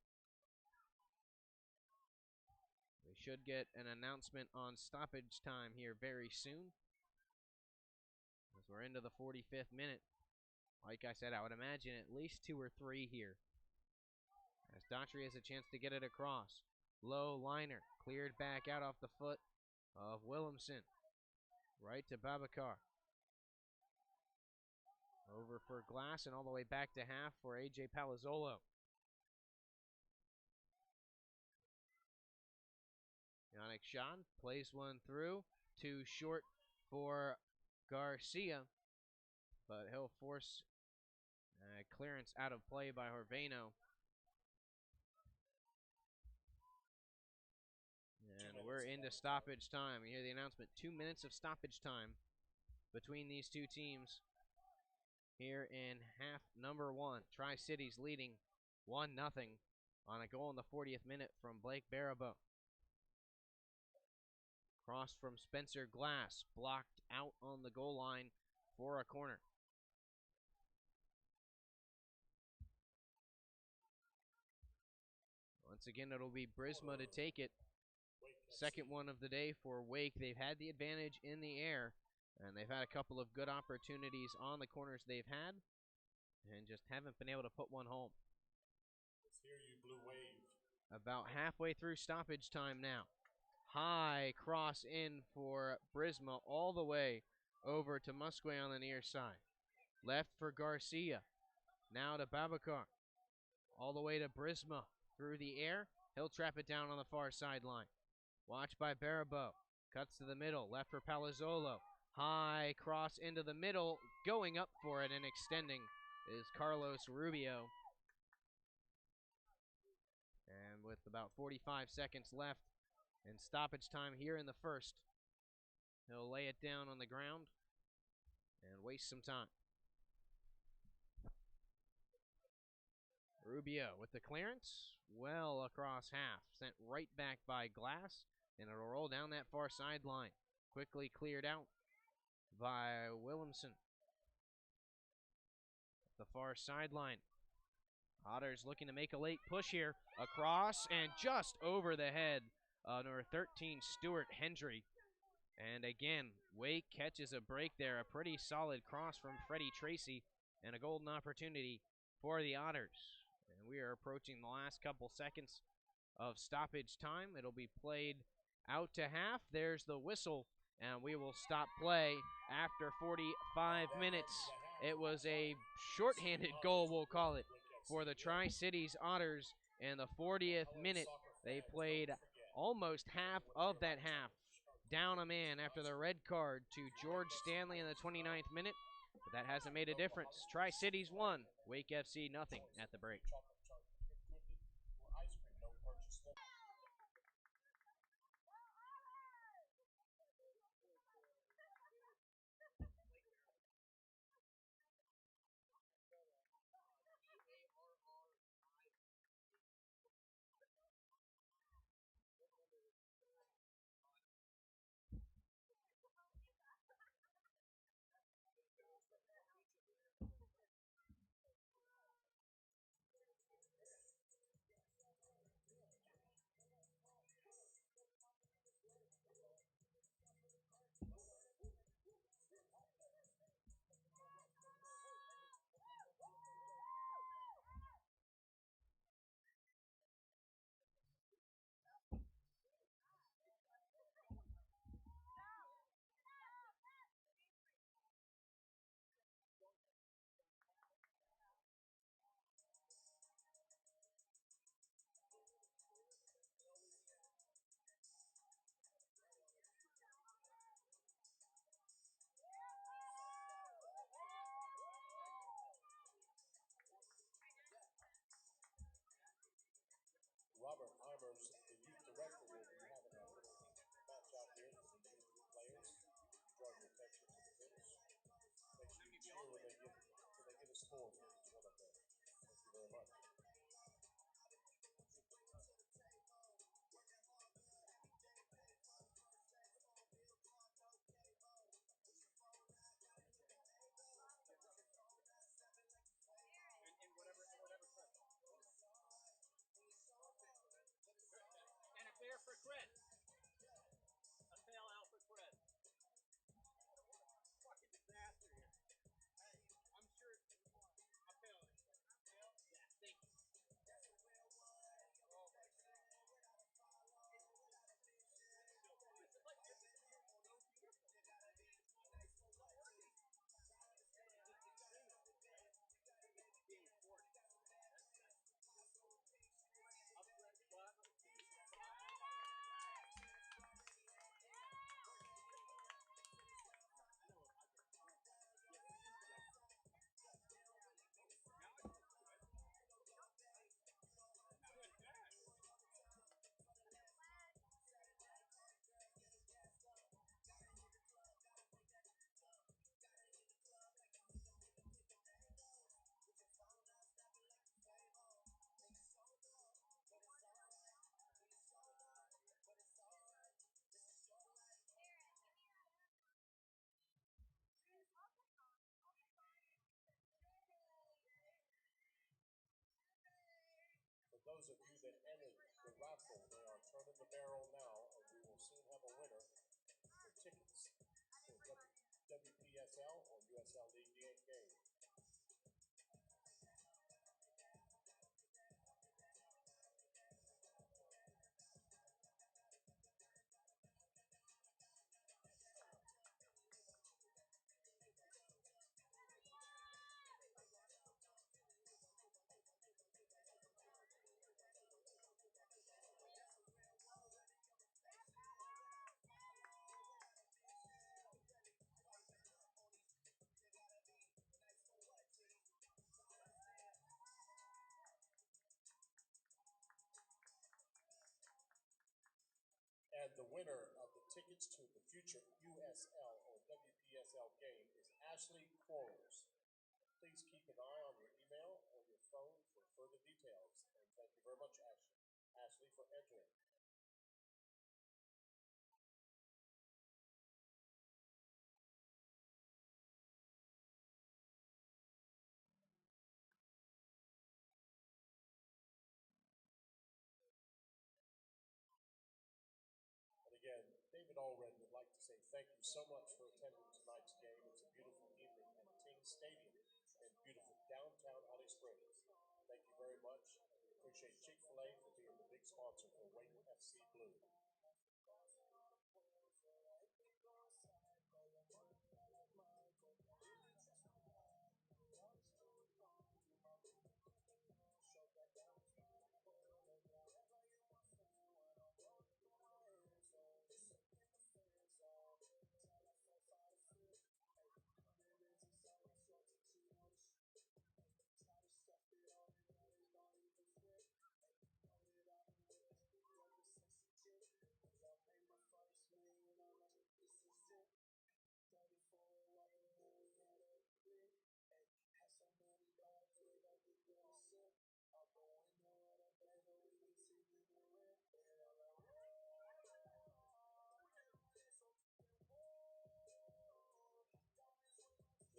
We should get an announcement on stoppage time here very soon, as we're into the 45th minute. Like I said, I would imagine at least 2 or 3 here, as Daughtry has a chance to get it across. Low liner, cleared back out off the foot of Williamson. Right to Babukar. Over for Glass and all the way back to half for A.J. Palazzolo. Yannick Shad plays one through. Too short for Garcia, but he'll force clearance out of play by Harveno. And we're into stoppage time. You hear the announcement. 2 minutes of stoppage time between these two teams here in half number 1. Tri-Cities leading 1-0 on a goal in the 40th minute from Blake Barabo. Cross from Spencer Glass, blocked out on the goal line for a corner. Once again, it'll be Brisma to take it. Second one of the day for Wake. They've had the advantage in the air, and they've had a couple of good opportunities on the corners they've had, and just haven't been able to put one home. Let's hear you, Blue Wave. About halfway through stoppage time now. High cross in for Brisma all the way over to Musquay on the near side. Left for Garcia. Now to Babukar. All the way to Brisma through the air. He'll trap it down on the far sideline. Watched by Barabo. Cuts to the middle. Left for Palazzolo. High cross into the middle. Going up for it and extending is Carlos Rubio. And with about 45 seconds left in stoppage time here in the first, he'll lay it down on the ground and waste some time. Rubio with the clearance, well across half, sent right back by Glass, and it'll roll down that far sideline. Quickly cleared out by Williamson. far sideline. Otters looking to make a late push here. Across and just over the head of number 13, Stuart Hendry. And again, Wake catches a break there. A pretty solid cross from Freddie Tracy and a golden opportunity for the Otters. And we are approaching the last couple seconds of stoppage time. It'll be played out to half. There's the whistle, and we will stop play after 45 minutes. It was a shorthanded goal, we'll call it, for the Tri-Cities Otters in the 40th minute. They played almost half of that half. Down a man after the red card to George Stanley in the 29th minute, but that hasn't made a difference. Tri-Cities 1, Wake FC nothing at the break. Robert Eimers, the youth director, will be having a little match out here for the youth players. Draw your attention to the hitters. Make sure you cheer when they get a score for each one of them. Thank you very much. And a fair for Cred. A fail out for Cred. Fucking disaster here. I'm sure it's a fail. Yeah, thank you. Oh my God. For those of you that entered the raffle, they are turning the barrel now, and we will soon have a winner for tickets for WPSL or USL League game. And the winner of the tickets to the future USL or WPSL game is Ashley Quarles. Please keep an eye on your email or your phone for further details. And thank you very much, Ashley, for entering. David Allred would like to say thank you so much for attending tonight's game. It's a beautiful evening at Ting Stadium in beautiful downtown Holly Springs. Thank you very much. We appreciate Chick-fil-A for being the big sponsor for Wake FC Blue.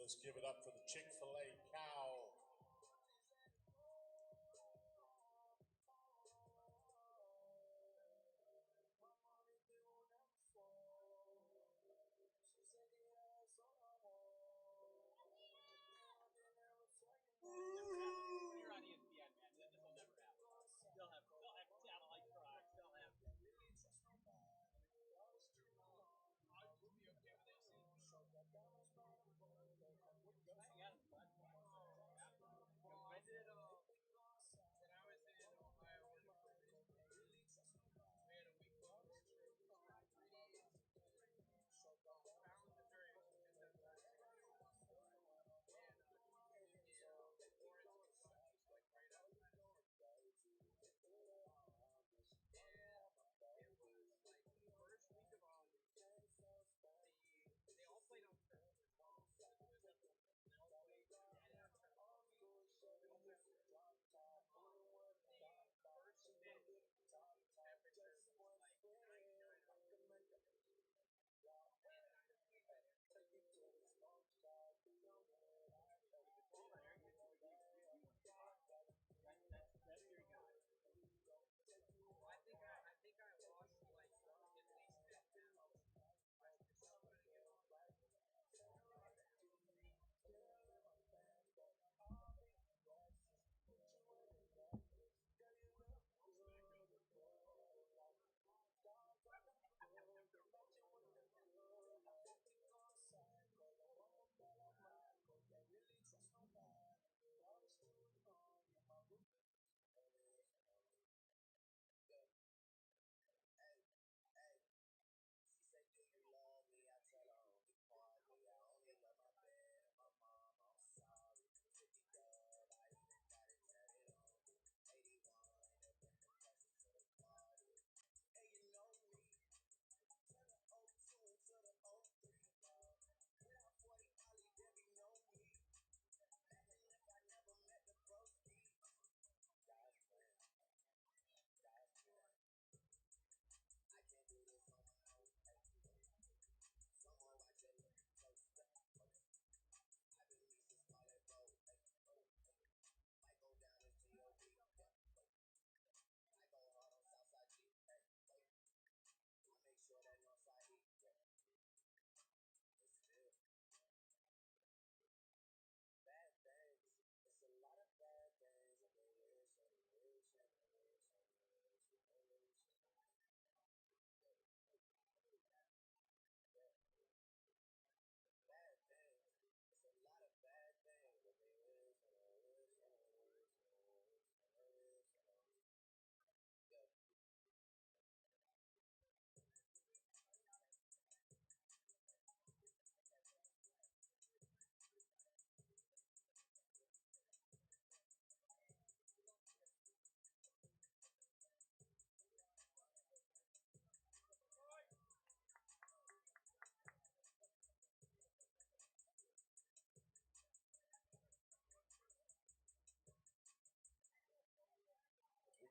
Let's give it up for the Chick-fil-A cow.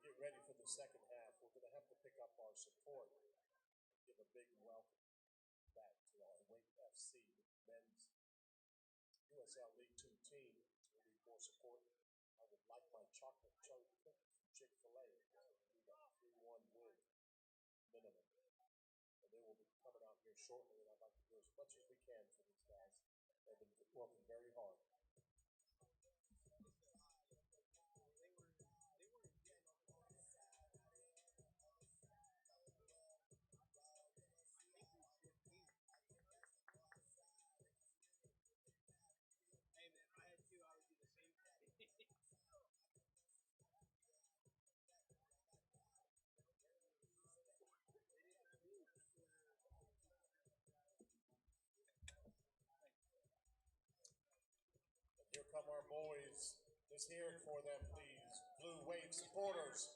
Get ready for the second half. We're going to have to pick up our support. Give a big welcome back to our Wake FC men's USL League 2 team. We need more support. I would like my chocolate chunk cookie from Chick-fil-A. We need a 3-1 win minimum. And they will be coming here shortly, and I'd like to do as much as we can for these guys. They've been working very hard. Here come our boys. Let's hear it for them, please. Blue Wave supporters.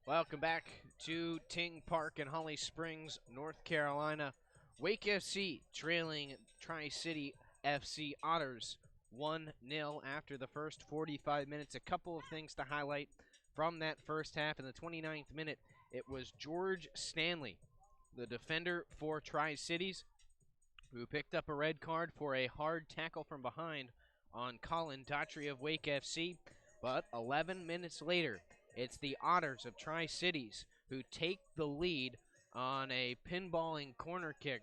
Welcome back to Ting Park in Holly Springs, North Carolina. Wake FC trailing Tri-City FC Otters 1-0 after the first 45 minutes. A couple of things to highlight from that first half. In the 29th minute, it was George Stanley, the defender for Tri-Cities, who picked up a red card for a hard tackle from behind on Colin Daughtry of Wake FC. But 11 minutes later, it's the Otters of Tri-Cities who take the lead on a pinballing corner kick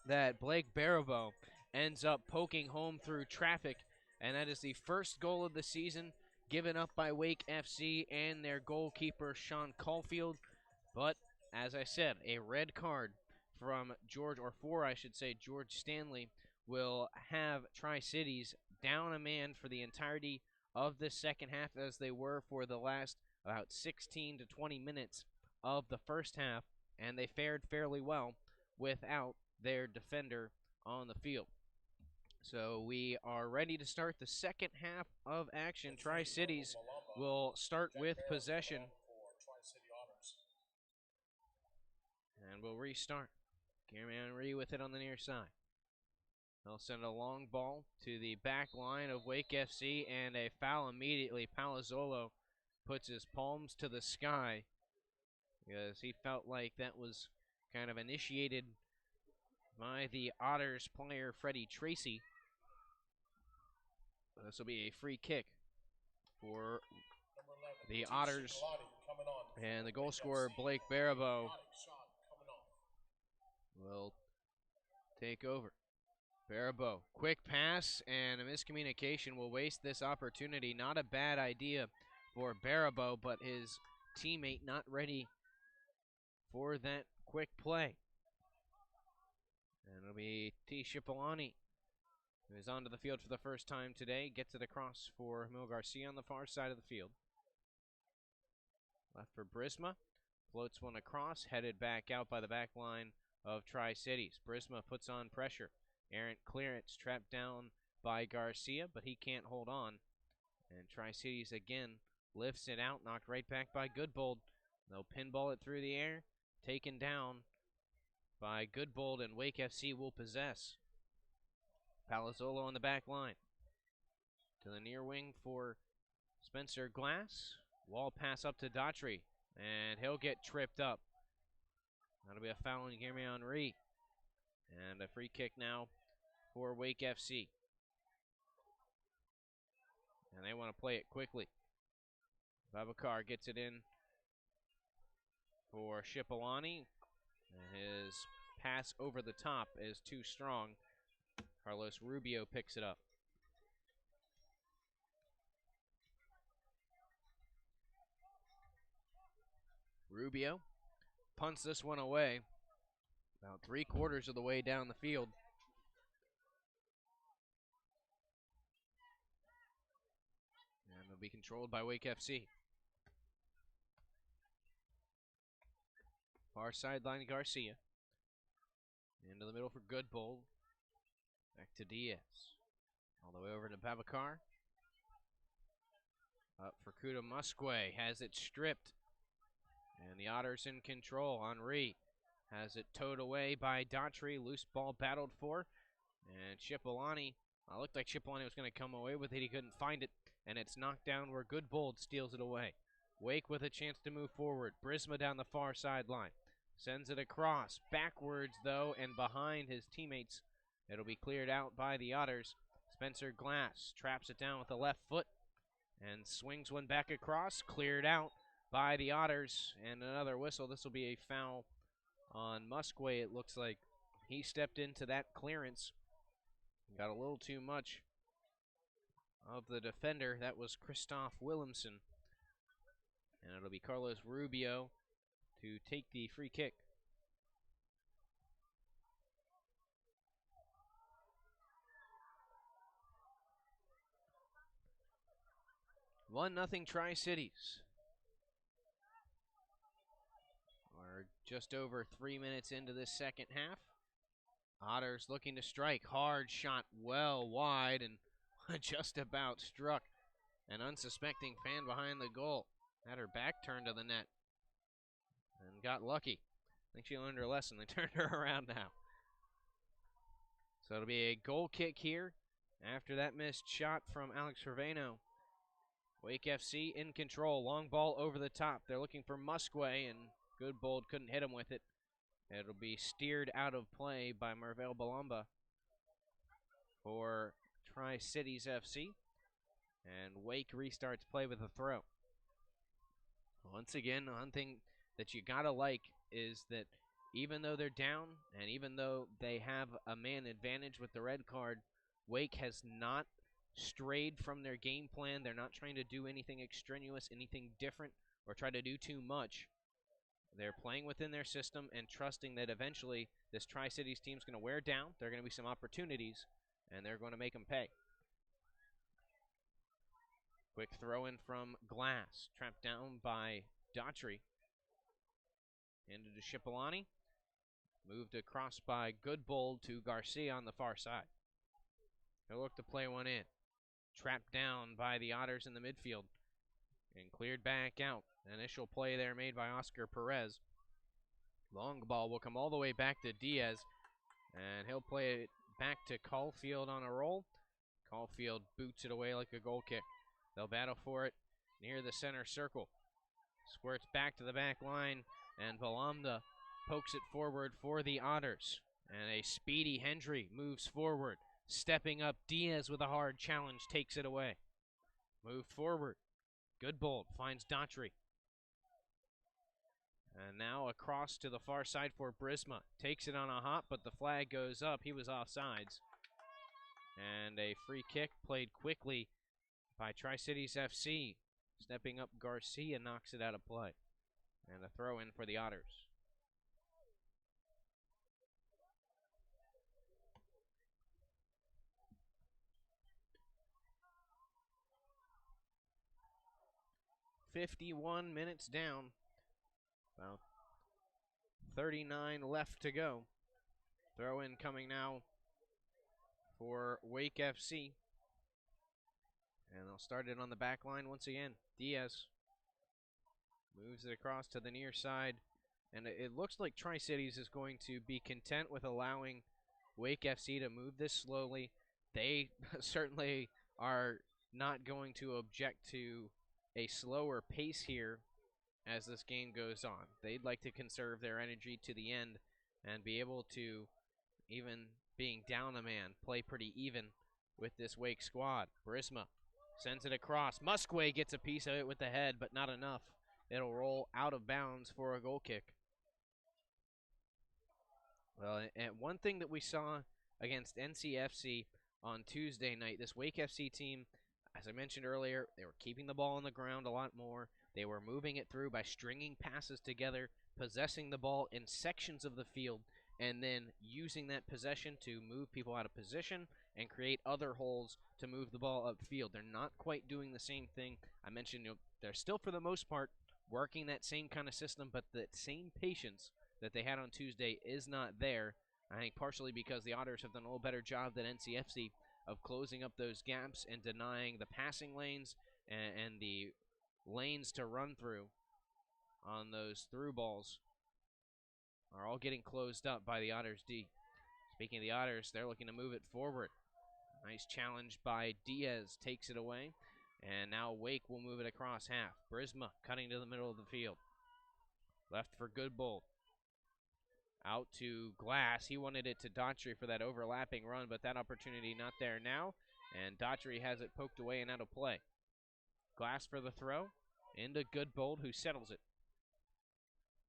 that Blake Baribeau ends up poking home through traffic, and that is the first goal of the season given up by Wake FC and their goalkeeper, Sean Caulfield. But, as I said, a red card from George Stanley will have Tri-Cities down a man for the entirety of the second half, as they were for the last about 16 to 20 minutes of the first half, and they fared fairly well without their defender on the field. So we are ready to start the second half of action. Tri-Cities will start with possession, and we'll restart. Gary Henry with it on the near side. They'll send a long ball to the back line of Wake FC, and a foul immediately. Palazzolo puts his palms to the sky because he felt like that was kind of initiated by the Otters player, Freddie Tracy. This will be a free kick for the Otters, and the goal scorer, Blake Baribeau, will take over. Baribeau, quick pass, and a miscommunication will waste this opportunity. Not a bad idea for Baribeau, but his teammate not ready for that quick play. And it'll be T. Cipollani, who is onto the field for the first time today. Gets it across for Emil Garcia on the far side of the field. Left for Brisma. Floats one across, headed back out by the back line of Tri-Cities. Brisma puts on pressure. Errant clearance trapped down by Garcia, but he can't hold on. And Tri-Cities again lifts it out, knocked right back by Goodbold. They'll pinball it through the air, taken down by Goodbold, and Wake FC will possess. Palazzolo on the back line. To the near wing for Spencer Glass. Wall pass up to Daughtry, and he'll get tripped up. That'll be a foul on Guillermo Henry. And a free kick now for Wake FC. And they want to play it quickly. Babacar gets it in for Shipolani. And his pass over the top is too strong. Carlos Rubio picks it up. Rubio punts this one away. About 3/4 of the way down the field. And it'll be controlled by Wake FC. Far sideline Garcia. Into the middle for Goodbold. Back to Diaz. All the way over to Babacar. Up for Kuda Musque. Has it stripped. And the Otters in control. Henry has it towed away by Daughtry. Loose ball battled for. And Cipollani. Looked like Cipollani was going to come away with it. He couldn't find it. And it's knocked down where Goodbold steals it away. Wake with a chance to move forward. Brisma down the far sideline. Sends it across. Backwards, though, and behind his teammates. It'll be cleared out by the Otters. Spencer Glass traps it down with the left foot. And swings one back across. Cleared out by the Otters. And another whistle. This will be a foul on Musque, it looks like. He stepped into that clearance. Got a little too much of the defender. That was Christoph Williamson. And it'll be Carlos Rubio to take the free kick. One nothing Tri-Cities. We're just over 3 minutes into this second half. Otters looking to strike. Hard shot well wide and just about struck an unsuspecting fan behind the goal. Had her back turned to the net and got lucky. I think she learned her lesson. They turned her around now. So it'll be a goal kick here after that missed shot from Alex Cerveno. Wake FC in control. Long ball over the top. They're looking for Musque, and Goodbold couldn't hit him with it. It'll be steered out of play by Marvel Balamba for Tri-Cities FC. And Wake restarts play with a throw. Once again, one thing that you gotta like is that even though they're down and even though they have a man advantage with the red card, Wake has not strayed from their game plan. They're not trying to do anything extraneous, anything different, or try to do too much. They're playing within their system and trusting that eventually this Tri-Cities team's going to wear down. There are going to be some opportunities, and they're going to make them pay. Quick throw in from Glass. Trapped down by Daughtry. Handed to Cipollani. Moved across by Goodbold to Garcia on the far side. He'll look to play one in. Trapped down by the Otters in the midfield. And cleared back out. Initial play there made by Oscar Perez. Long ball will come all the way back to Diaz. And he'll play it back to Caulfield on a roll. Caulfield boots it away like a goal kick. They'll battle for it near the center circle. Squirts back to the back line. And Balamba pokes it forward for the Otters. And a speedy Hendry moves forward. Stepping up, Diaz with a hard challenge takes it away. Moved forward. Goodbold finds Daughtry. And now across to the far side for Brisma. Takes it on a hop, but the flag goes up. He was offsides. And a free kick played quickly by Tri-Cities FC. Stepping up, Garcia knocks it out of play. And a throw in for the Otters. "51 minutes down. About 39 left to go. Throw in coming now for Wake FC. And they'll start it on the back line once again. Diaz Moves it across to the near side. And it looks like Tri-Cities is going to be content with allowing Wake FC to move this slowly. They certainly are not going to object to a slower pace here as this game goes on. They'd like to conserve their energy to the end and be able to, even being down a man, play pretty even with this Wake squad. Brisma sends it across. Musquay gets a piece of it with the head, but not enough. It'll roll out of bounds for a goal kick. Well, and one thing that we saw against NCFC on Tuesday night, this Wake FC team, as I mentioned earlier, they were keeping the ball on the ground a lot more. They were moving it through by stringing passes together, possessing the ball in sections of the field, and then using that possession to move people out of position and create other holes to move the ball upfield. They're not quite doing the same thing. I mentioned they're still, for the most part, working that same kind of system, but that same patience that they had on Tuesday is not there. I think partially because the Otters have done a little better job than NCFC of closing up those gaps and denying the passing lanes and the lanes to run through on those through balls are all getting closed up by the Otters D. Speaking of the Otters, they're looking to move it forward. Nice challenge by Diaz, takes it away. And now Wake will move it across half. Brisma cutting to the middle of the field. Left for Goodbold. Out to Glass. He wanted it to Daughtry for that overlapping run, but that opportunity not there now. And Daughtry has it poked away and out of play. Glass for the throw. Into Goodbold, who settles it.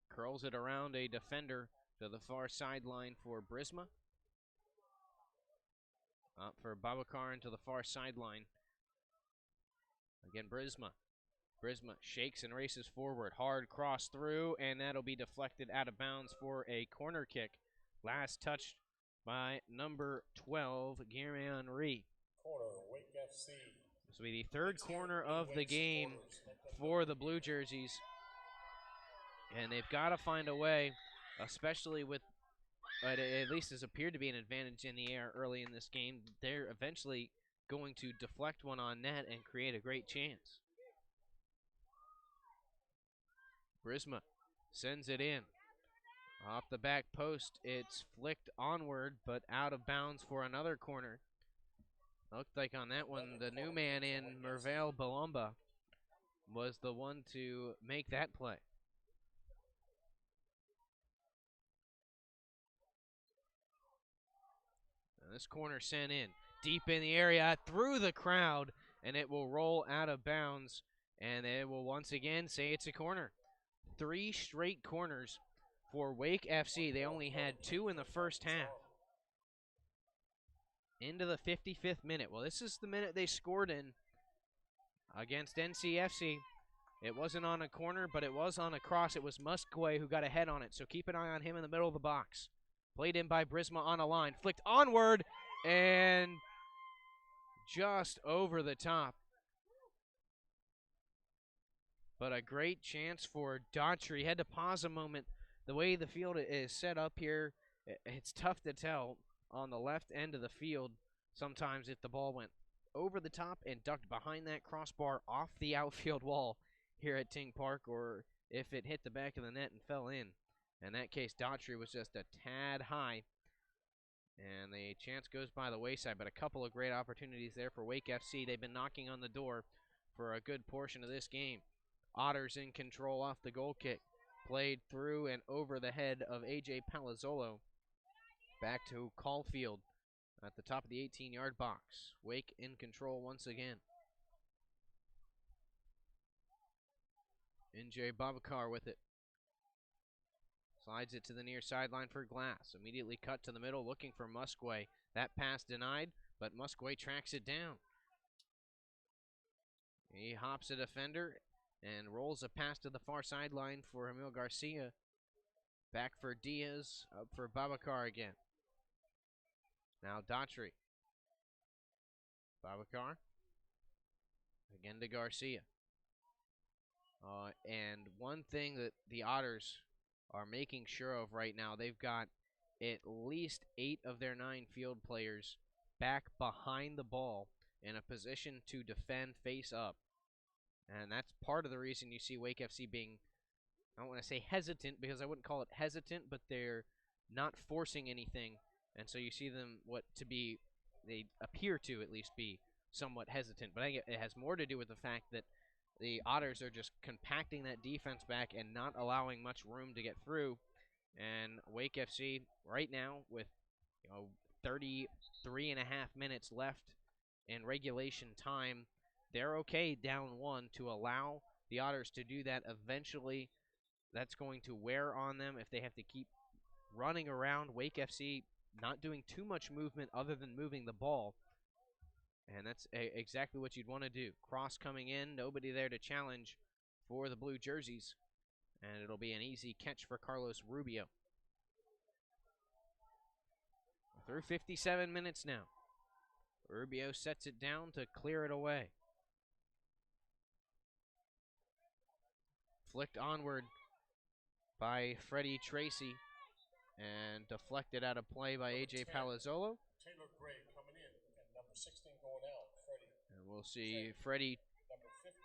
Curls it around a defender to the far sideline for Brisma. Up for Babacar into the far sideline. Again, Brisma. Brisma shakes and races forward. Hard cross through, and that'll be deflected out of bounds for a corner kick. Last touched by number 12, Guerin Henry. Corner, Wake FC. This will be the third corner of the game for the Blue Jerseys. And they've got to find a way, especially with what at least has appeared to be an advantage in the air early in this game. They're eventually going to deflect one on net and create a great chance. Brisma sends it in. Off the back post, it's flicked onward, but out of bounds for another corner. Looked like on that one, the new man in, Mervale Balomba, was the one to make that play. And this corner sent in, deep in the area, through the crowd, and it will roll out of bounds, and it will once again say it's a corner. 3 straight corners for Wake FC. They only had 2 in the first half. Into the 55th minute. Well, this is the minute they scored in against NCFC. It wasn't on a corner, but it was on a cross. It was Musquay who got a head on it, so keep an eye on him in the middle of the box. Played in by Brisma on a line. Flicked onward, and just over the top. But a great chance for Daughtry. Had to pause a moment. The way the field is set up here, it's tough to tell on the left end of the field sometimes if the ball went over the top and ducked behind that crossbar off the outfield wall here at Ting Park, or if it hit the back of the net and fell in. In that case, Daughtry was just a tad high, and the chance goes by the wayside, but a couple of great opportunities there for Wake FC. They've been knocking on the door for a good portion of this game. Otters in control off the goal kick. Played through and over the head of A.J. Palazzolo. Back to Caulfield at the top of the 18-yard box. Wake in control once again. NJ Babacar with it. Slides it to the near sideline for Glass. Immediately cut to the middle, looking for Musquay. That pass denied, but Musquay tracks it down. He hops a defender and rolls a pass to the far sideline for Emil Garcia. Back for Diaz, up for Babacar again. Now Daughtry. Babacar. Again to Garcia. And one thing that the Otters are making sure of right now, they've got at least 8 of their 9 field players back behind the ball in a position to defend face up. And that's part of the reason you see Wake FC being I don't want to say hesitant because I wouldn't call it hesitant, but they're not forcing anything. And so you see them they appear to at least be somewhat hesitant. But I think it has more to do with the fact that the Otters are just compacting that defense back and not allowing much room to get through. And Wake FC right now with 33 and a half minutes left in regulation time, they're okay down one to allow the Otters to do that. Eventually, that's going to wear on them if they have to keep running around. Wake FC not doing too much movement other than moving the ball. And that's exactly what you'd want to do. Cross coming in, nobody there to challenge for the blue jerseys. And it'll be an easy catch for Carlos Rubio. Through 57 minutes now. Rubio sets it down to clear it away. Flicked onward by Freddie Tracy and deflected out of play by A.J. Palazzolo. Taylor Gray coming in and number 16 going out. Freddie. And we'll see Freddie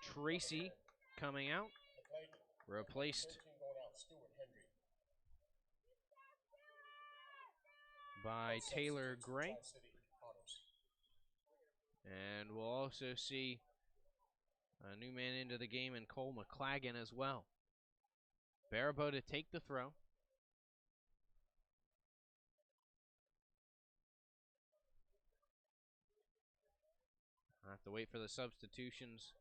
Tracy coming out, replaced by Taylor Gray. And we'll also see a new man into the game in Cole McClagan as well. Barabo to take the throw. I'll have to wait for the substitutions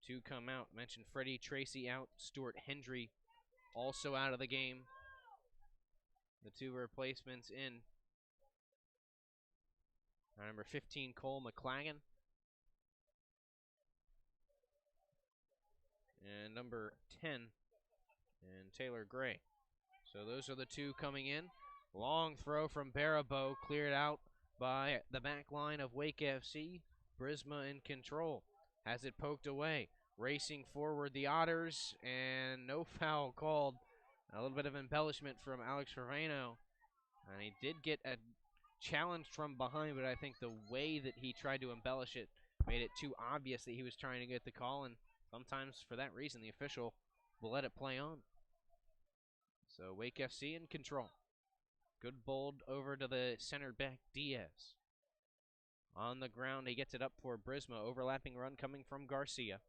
to come out. Mentioned Freddie Tracy out, Stuart Hendry also out of the game. The two replacements in. Number 15, Cole McClagan. And number 10, and Taylor Gray. So those are the two coming in. Long throw from Barabo, cleared out by the back line of Wake FC. Brisma in control. Has it poked away. Racing forward the Otters, and no foul called. A little bit of embellishment from Alex Fervano. And he did get a challenge from behind, but I think the way that he tried to embellish it made it too obvious that he was trying to get the call, and sometimes for that reason the official will let it play on. So Wake FC in control. Good bold over to the center back Diaz. On the ground, he gets it up for Brisma. Overlapping run coming from Garcia.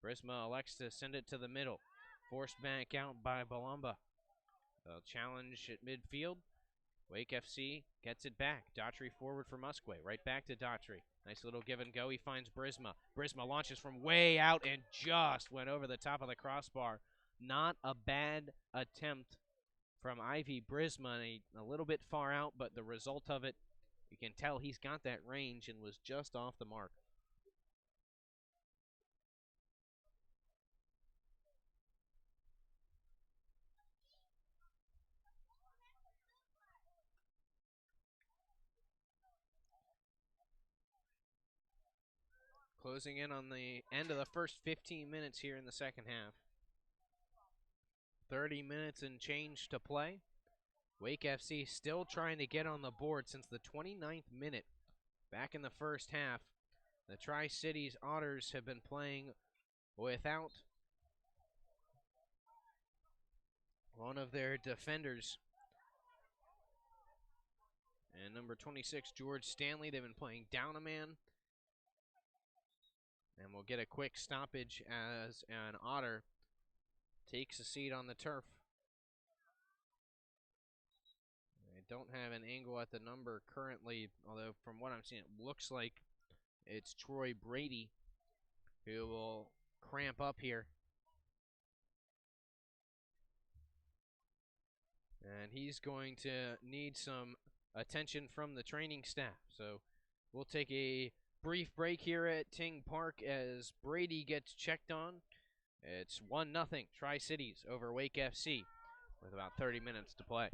Brisma elects to send it to the middle. Forced back out by Balamba. They'll challenge at midfield. Wake FC gets it back. Daughtry forward for Musquet. Right back to Daughtry. Nice little give and go. He finds Brisma. Brisma launches from way out and just went over the top of the crossbar. Not a bad attempt from Ivy Brisma. A little bit far out, but the result of it, you can tell he's got that range and was just off the mark. Closing in on the end of the first 15 minutes here in the second half. 30 minutes and change to play. Wake FC still trying to get on the board since the 29th minute. Back in the first half, the Tri-Cities Otters have been playing without one of their defenders. And number 26, George Stanley, they've been playing down a man. And we'll get a quick stoppage as an Otter takes a seat on the turf. They don't have an angle at the number currently, although from what I'm seeing, it looks like it's Troy Brady who will cramp up here. And he's going to need some attention from the training staff. So we'll take a brief break here at Ting Park as Brady gets checked on. It's 1-0 Tri-Cities over Wake FC with about 30 minutes to play.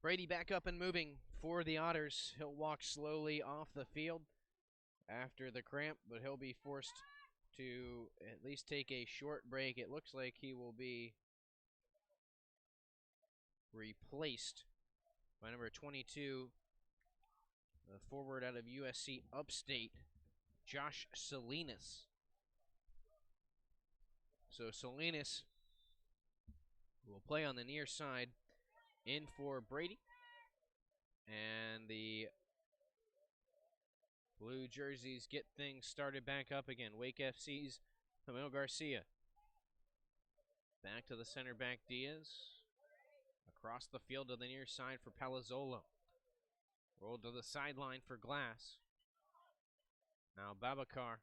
Brady back up and moving for the Otters. He'll walk slowly off the field after the cramp, but he'll be forced to at least take a short break. It looks like he will be replaced by number 22, the forward out of USC Upstate, Josh Salinas. So Salinas will play on the near side in for Brady. And the blue jerseys get things started back up again. Wake FC's Camilo Garcia. Back to the center back Diaz. Across the field to the near side for Palazzolo. Rolled to the sideline for Glass. Now Babacar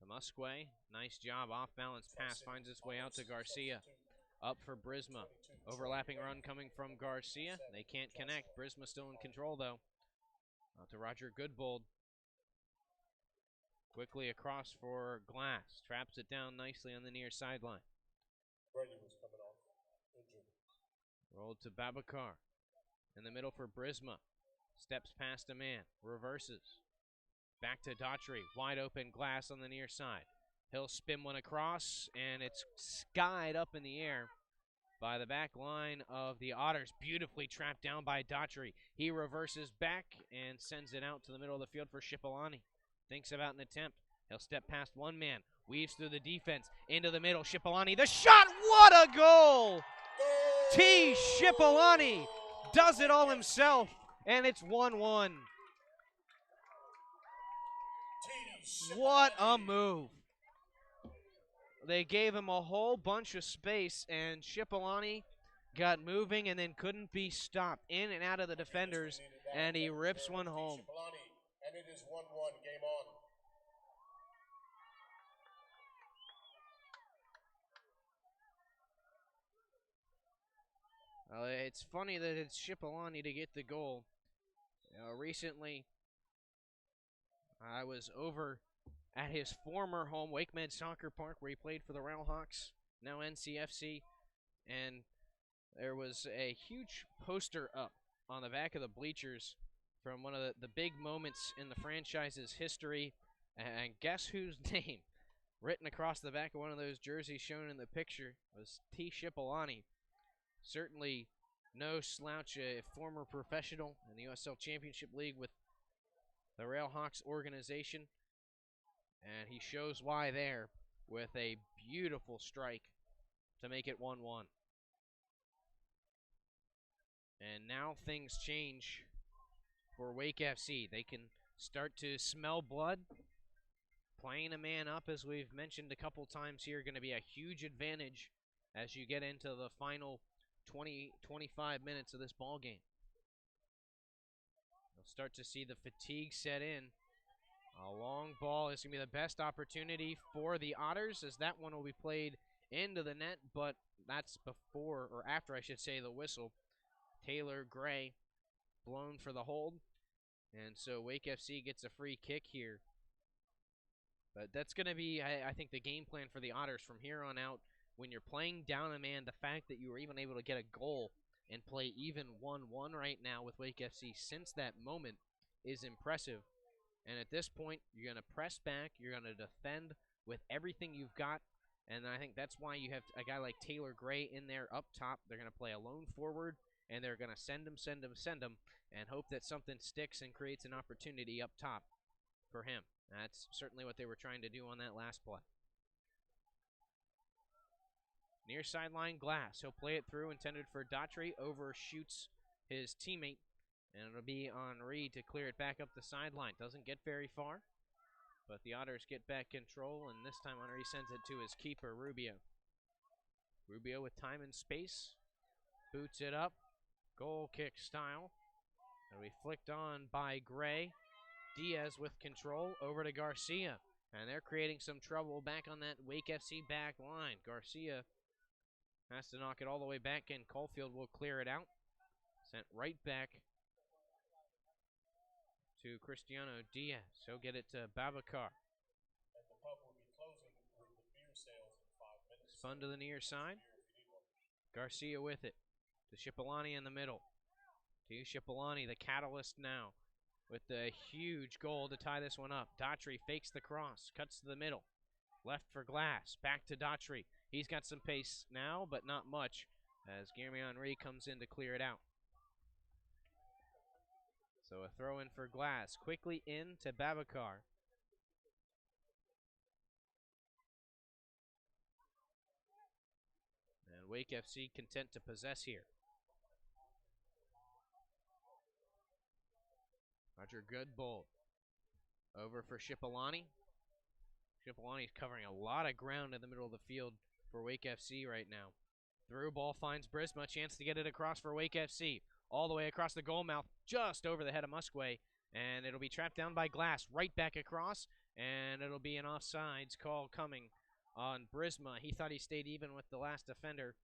to Musquay. Nice job. Off balance pass finds its way out to Garcia. Up for Brisma. Overlapping run coming from Garcia. They can't connect. Brisma still in control though. Out to Roger Goodbold. Quickly across for Glass. Traps it down nicely on the near sideline. Brady was coming off injured. Rolled to Babacar. In the middle for Brisma. Steps past a man. Reverses. Back to Daughtry. Wide open Glass on the near side. He'll spin one across, and it's skied up in the air by the back line of the Otters. Beautifully trapped down by Daughtry. He reverses back and sends it out to the middle of the field for Shipolani. Thinks about an attempt. He'll step past one man. Weaves through the defense. Into the middle. Shipolani. The shot! What a goal! T. Shipolani does it all himself, and it's 1-1. What a move. They gave him a whole bunch of space, and Shipolani got moving and then couldn't be stopped. In and out of the defenders, and he rips one home. And it is 1-1, game on. It's funny that it's Shipolani to get the goal. Recently, I was over at his former home, WakeMed Soccer Park, where he played for the Railhawks, now NCFC, and there was a huge poster up on the back of the bleachers from one of the big moments in the franchise's history, and guess whose name? Written across the back of one of those jerseys shown in the picture was T. Shipolani. Certainly no slouch, a former professional in the USL Championship League with the Railhawks organization. And he shows why there with a beautiful strike to make it 1-1. And now things change for Wake FC. They can start to smell blood. Playing a man up, as we've mentioned a couple times here, going to be a huge advantage as you get into the final 20-25 minutes of this ball game. You'll start to see the fatigue set in. A long ball is going to be the best opportunity for the Otters, as that one will be played into the net, but that's before, or after I should say, the whistle. Taylor Gray blown for the hold, and so Wake FC gets a free kick here. But that's going to be, I think, the game plan for the Otters from here on out. When you're playing down a man, the fact that you were even able to get a goal and play even 1-1 right now with Wake FC since that moment is impressive. And at this point, you're going to press back, you're going to defend with everything you've got, and I think that's why you have a guy like Taylor Gray in there up top. They're going to play a lone forward, and they're going to send him, and hope that something sticks and creates an opportunity up top for him. That's certainly what they were trying to do on that last play. Near sideline Glass. He'll play it through, intended for Daughtry. Overshoots his teammate, and it'll be Henri to clear it back up the sideline. Doesn't get very far, but the Otters get back control, and this time Henri sends it to his keeper, Rubio. Rubio with time and space. Boots it up. Goal kick style. It'll be flicked on by Gray. Diaz with control over to Garcia. And they're creating some trouble back on that Wake FC back line. Garcia has to knock it all the way back in. Caulfield will clear it out. Sent right back to Cristiano Diaz. He'll get it to Babacar. And the pub will be closing with the beer sales in 5 minutes. Spun to the near side. Garcia with it. to Shipolani in the middle. To Shipolani, the catalyst now, with the huge goal to tie this one up. Daughtry fakes the cross, cuts to the middle. Left for Glass, back to Daughtry. He's got some pace now, but not much, as Guillermo Henry comes in to clear it out. So a throw in for Glass, quickly in to Babacar. And Wake FC content to possess here. Roger Goodbold over for Shipolani. Shipolani's covering a lot of ground in the middle of the field for Wake FC right now. Through ball finds Brisma, chance to get it across for Wake FC. All the way across the goal mouth, just over the head of Musquay. And it'll be trapped down by Glass, right back across. And it'll be an offsides call coming on Brisma. He thought he stayed even with the last defender,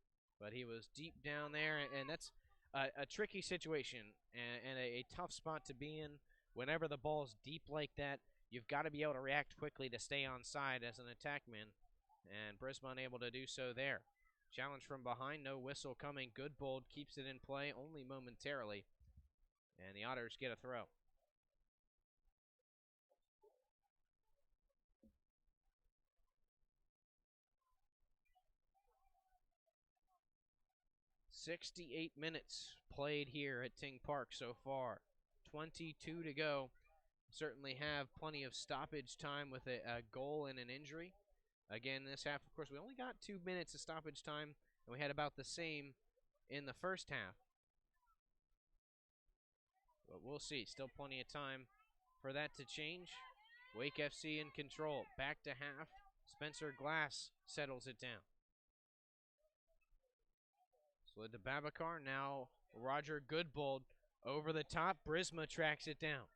but he was deep down there. And that's a tricky situation and a tough spot to be in. Whenever the ball's deep like that, you've got to be able to react quickly to stay on side as an attackman. And Brisma unable to do so there. Challenge from behind, no whistle coming. Goodbold keeps it in play only momentarily. And the Otters get a throw. "68 minutes played here at Ting Park so far. 22 to go. Certainly have plenty of stoppage time with a goal and an injury. Again, this half, of course, we only got 2 minutes of stoppage time, and we had about the same in the first half. But we'll see. Still plenty of time for that to change. Wake FC in control. Back to half. Spencer Glass settles it down. Slid to Babacar. Now Roger Goodbold over the top. Brisma tracks it down.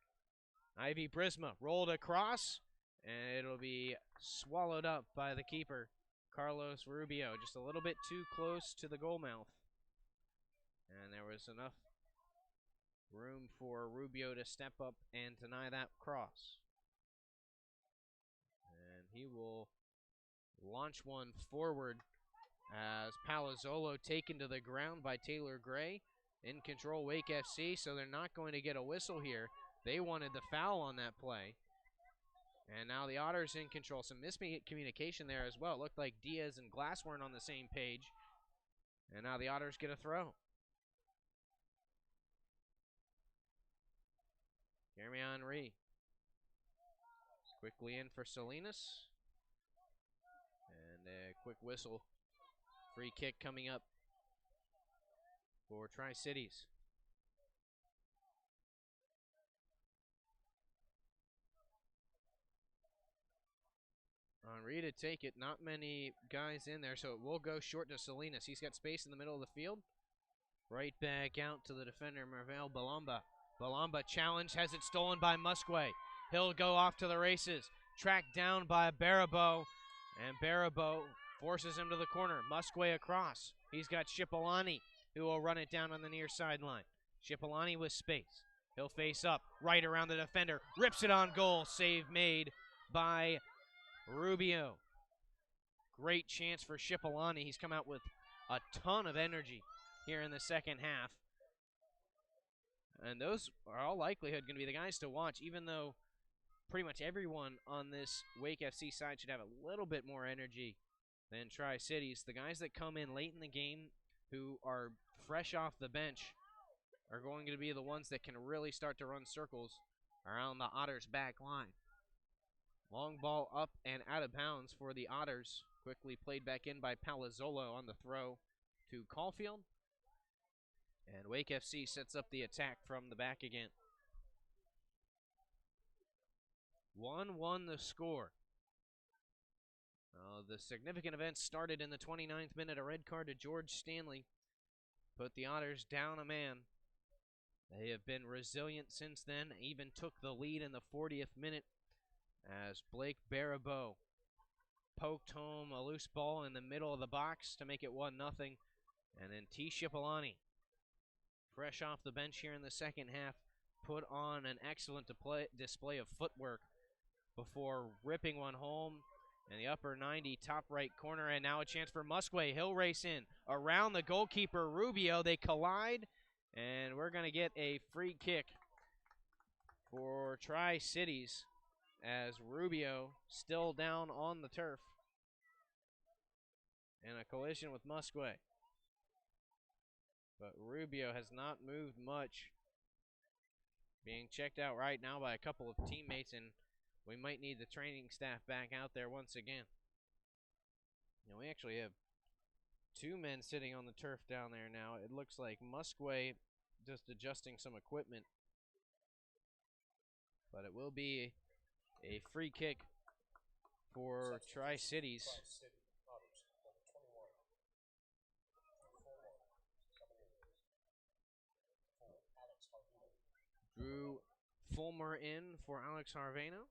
Ivy Brisma rolled across, and it'll be swallowed up by the keeper, Carlos Rubio. Just a little bit too close to the goal mouth. And there was enough room for Rubio to step up and deny that cross. And he will launch one forward as Palazzolo taken to the ground by Taylor Gray. In control, Wake FC, so they're not going to get a whistle here. They wanted the foul on that play. And now the Otters in control. Some miscommunication there as well. It looked like Diaz and Glass weren't on the same page. And now the Otters get a throw. Jeremy Henry. Quickly in for Salinas. And a quick whistle. Free kick coming up for Tri-Cities. Henry to take it. Not many guys in there, so it will go short to Salinas. He's got space in the middle of the field. Right back out to the defender, Marvel Balamba. Balamba challenge, has it stolen by Musquay. He'll go off to the races. Tracked down by Barabo, and Barabo forces him to the corner. Musquay across. He's got Shipolani, who will run it down on the near sideline. Shipolani with space. He'll face up, right around the defender. Rips it on goal. Save made by Rubio. Great chance for Shipolani. He's come out with a ton of energy here in the second half. And those are all likelihood going to be the guys to watch, even though pretty much everyone on this Wake FC side should have a little bit more energy than Tri-Cities. The guys that come in late in the game who are fresh off the bench are going to be the ones that can really start to run circles around the Otters' back line. Long ball up and out of bounds for the Otters. Quickly played back in by Palazzolo on the throw to Caulfield. And Wake FC sets up the attack from the back again. 1-1 the score. The significant event started in the 29th minute. A red card to George Stanley put the Otters down a man. They have been resilient since then, even took the lead in the 40th minute as Blake Barabo poked home a loose ball in the middle of the box to make it 1-0. And then T. Shipolani, fresh off the bench here in the second half, put on an excellent display of footwork before ripping one home in the upper 90, top right corner, and now a chance for Musquay. He'll race in around the goalkeeper, Rubio. They collide, and we're going to get a free kick for Tri-Cities as Rubio still down on the turf in a collision with Musquay. But Rubio has not moved much. Being checked out right now by a couple of teammates, and we might need the training staff back out there once again. And we actually have two men sitting on the turf down there now. It looks like Musquay just adjusting some equipment. But it will be a free kick for Tri-Cities. Drew Fulmer in for Alex Harveno.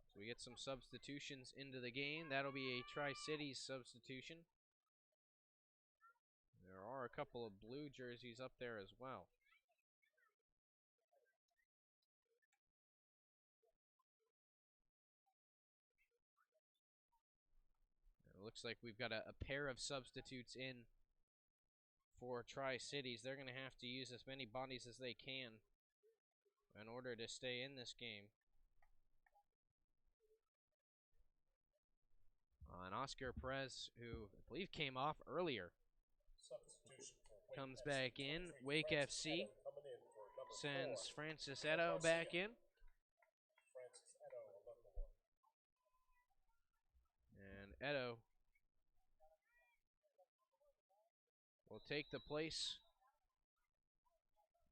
So we get some substitutions into the game. That'll be a Tri-Cities substitution. There are a couple of blue jerseys up there as well. It looks like we've got a pair of substitutes in for Tri-Cities. They're going to have to use as many bodies as they can in order to stay in this game. And Oscar Perez, who I believe came off earlier, comes back in. Wake FC sends Francis Edo back in. And Edo will take the place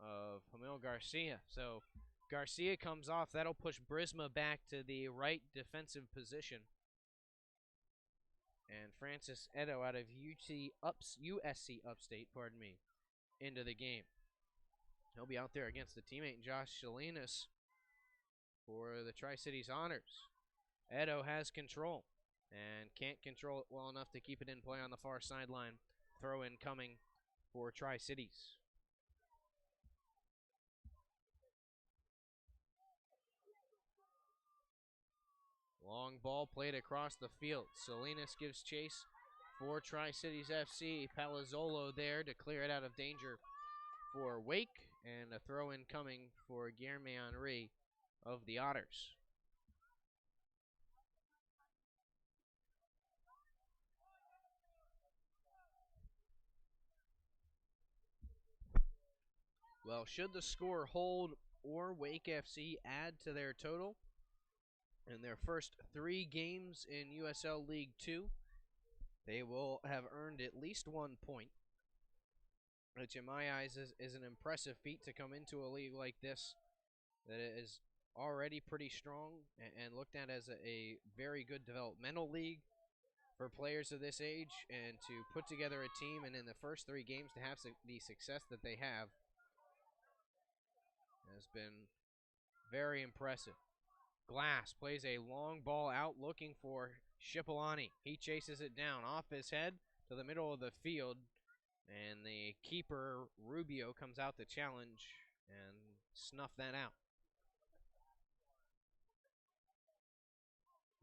of Jamil Garcia. So Garcia comes off. That'll push Brisma back to the right defensive position. And Francis Edo out of USC Upstate, into the game. He'll be out there against the teammate Josh Salinas for the Tri-Cities Otters. Edo has control and can't control it well enough to keep it in play on the far sideline. Throw in coming for Tri-Cities. Long ball played across the field. Salinas gives chase for Tri-Cities FC. Palazzolo there to clear it out of danger for Wake. And a throw in coming for Guilherme Henry of the Otters. Well, should the score hold or Wake FC add to their total in their first 3 games in USL League 2, they will have earned at least 1 point, which in my eyes is an impressive feat to come into a league like this that is already pretty strong and looked at as a very good developmental league for players of this age, and to put together a team and in the first 3 games to have the success that they have has been very impressive. Glass plays a long ball out looking for Shipolani. He chases it down off his head to the middle of the field, and the keeper, Rubio, comes out to challenge and snuff that out.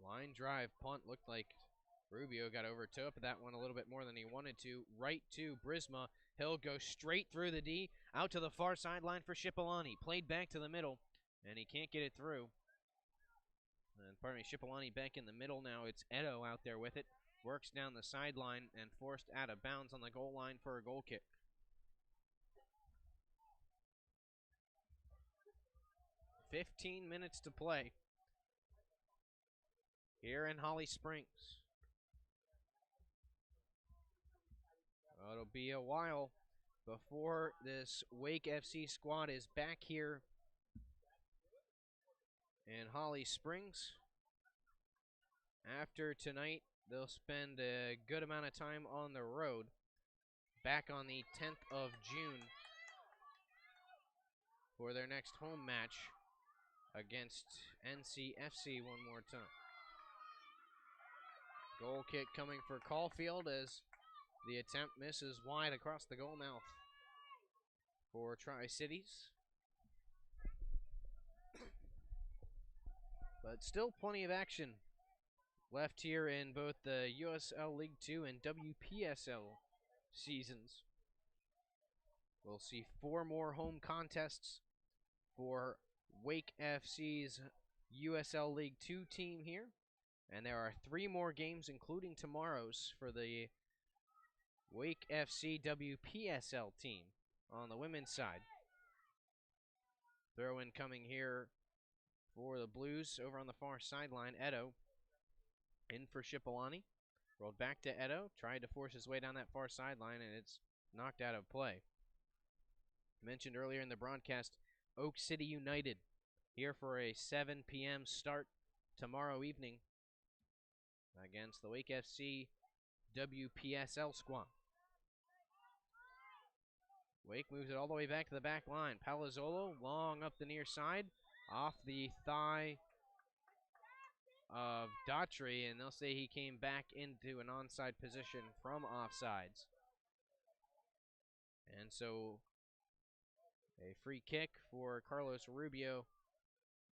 Line drive punt looked like Rubio got overtook that one a little bit more than he wanted to. Right to Brisma. He'll go straight through the D, out to the far sideline for Shipolani. Played back to the middle, and he can't get it through. And pardon me, Shipolani back in the middle now. It's Edo out there with it. Works down the sideline and forced out of bounds on the goal line for a goal kick. "15 minutes to play here in Holly Springs. It'll be a while before this Wake FC squad is back here in Holly Springs. After tonight, they'll spend a good amount of time on the road, back on the 10th of June for their next home match against NCFC one more time. Goal kick coming for Caulfield as the attempt misses wide across the goal mouth for Tri-Cities. But still plenty of action left here in both the USL League 2 and WPSL seasons. We'll see 4 more home contests for Wake FC's USL League 2 team here. And there are 3 more games, including tomorrow's, for the Wake FC WPSL team on the women's side. Throw in coming here for the Blues over on the far sideline. Edo in for Shipolani. Rolled back to Edo. Tried to force his way down that far sideline, and it's knocked out of play. Mentioned earlier in the broadcast, Oak City United here for a 7 p.m. start tomorrow evening against the Wake FC WPSL squad. Wake moves it all the way back to the back line. Palazzolo long up the near side, off the thigh of Daughtry, and they'll say he came back into an onside position from offsides. And so a free kick for Carlos Rubio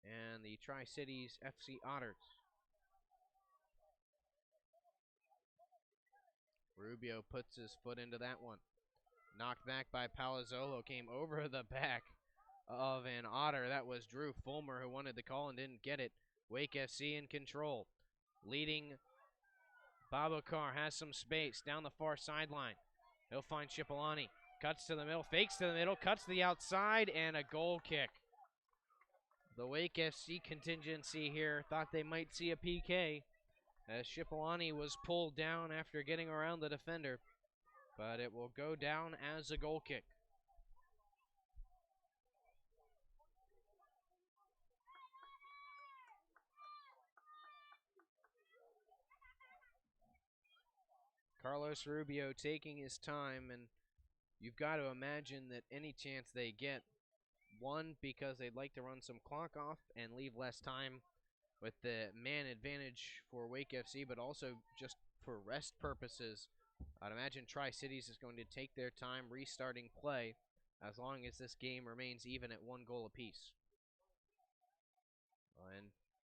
and the Tri-Cities FC Otters. Rubio puts his foot into that one. Knocked back by Palazzolo, came over the back of an Otter. That was Drew Fulmer who wanted the call and didn't get it. Wake FC in control. Leading Babakar has some space down the far sideline. He'll find Shipolani. Cuts to the middle, fakes to the middle, cuts to the outside, and a goal kick. The Wake FC contingency here thought they might see a PK as Shipolani was pulled down after getting around the defender, but it will go down as a goal kick. Carlos Rubio taking his time, and you've got to imagine that any chance they get, one, because they'd like to run some clock off and leave less time with the man advantage for Wake FC, but also just for rest purposes. I'd imagine Tri-Cities is going to take their time restarting play as long as this game remains even at 1 goal apiece. And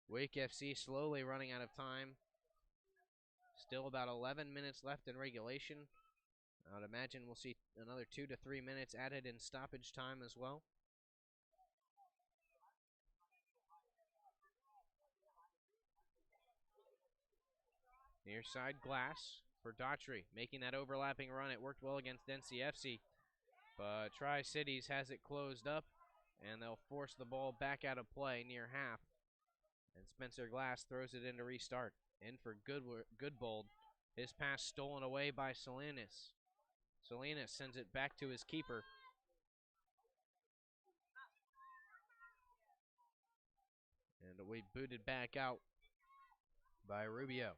Wake FC slowly running out of time. Still about 11 minutes left in regulation. I'd imagine we'll see another 2 to 3 minutes added in stoppage time as well. Near side glass for Daughtry, making that overlapping run. It worked well against NCFC, but Tri-Cities has it closed up, and they'll force the ball back out of play near half. And Spencer Glass throws it into restart. In for Goodbold. His pass stolen away by Salinas. Salinas sends it back to his keeper. And we booted back out by Rubio.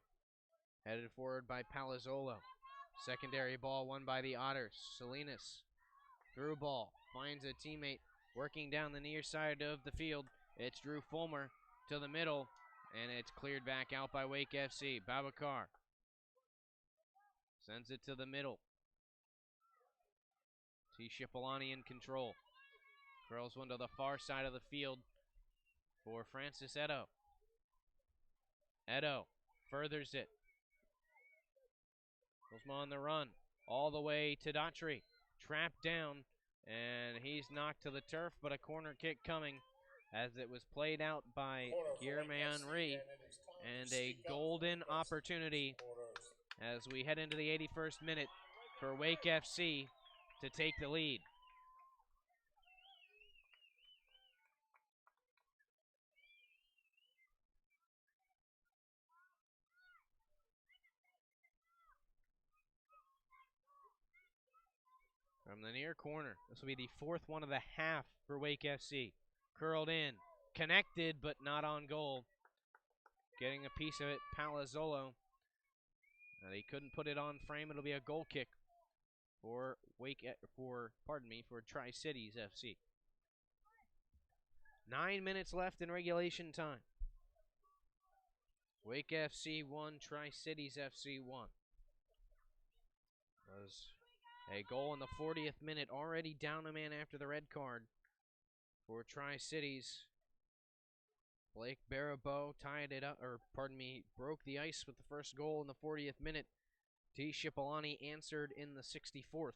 Headed forward by Palazzolo. Secondary ball won by the Otters. Salinas through ball. Finds a teammate working down the near side of the field. It's Drew Fulmer to the middle. And it's cleared back out by Wake FC. Babakar sends it to the middle. T. Shipolani in control. Curls one to the far side of the field for Francis Edo. Edo furthers it. Guzman on the run all the way to Daughtry. Trapped down, and he's knocked to the turf, but a corner kick coming as it was played out by Guillermo Henry, and a golden opportunity as we head into the 81st minute for Wake FC to take the lead. From the near corner, this will be the 4th one of the half for Wake FC. Curled in, connected, but not on goal. Getting a piece of it, Palazzolo. He couldn't put it on frame. It'll be a goal kick for Tri-Cities FC. 9 minutes left in regulation time. Wake FC 1, Tri-Cities FC 1. Was a goal in the 40th minute, already down a man after the red card for Tri-Cities. Blake Baribeau tied it up, broke the ice with the first goal in the 40th minute. T. Shipolani answered in the 64th.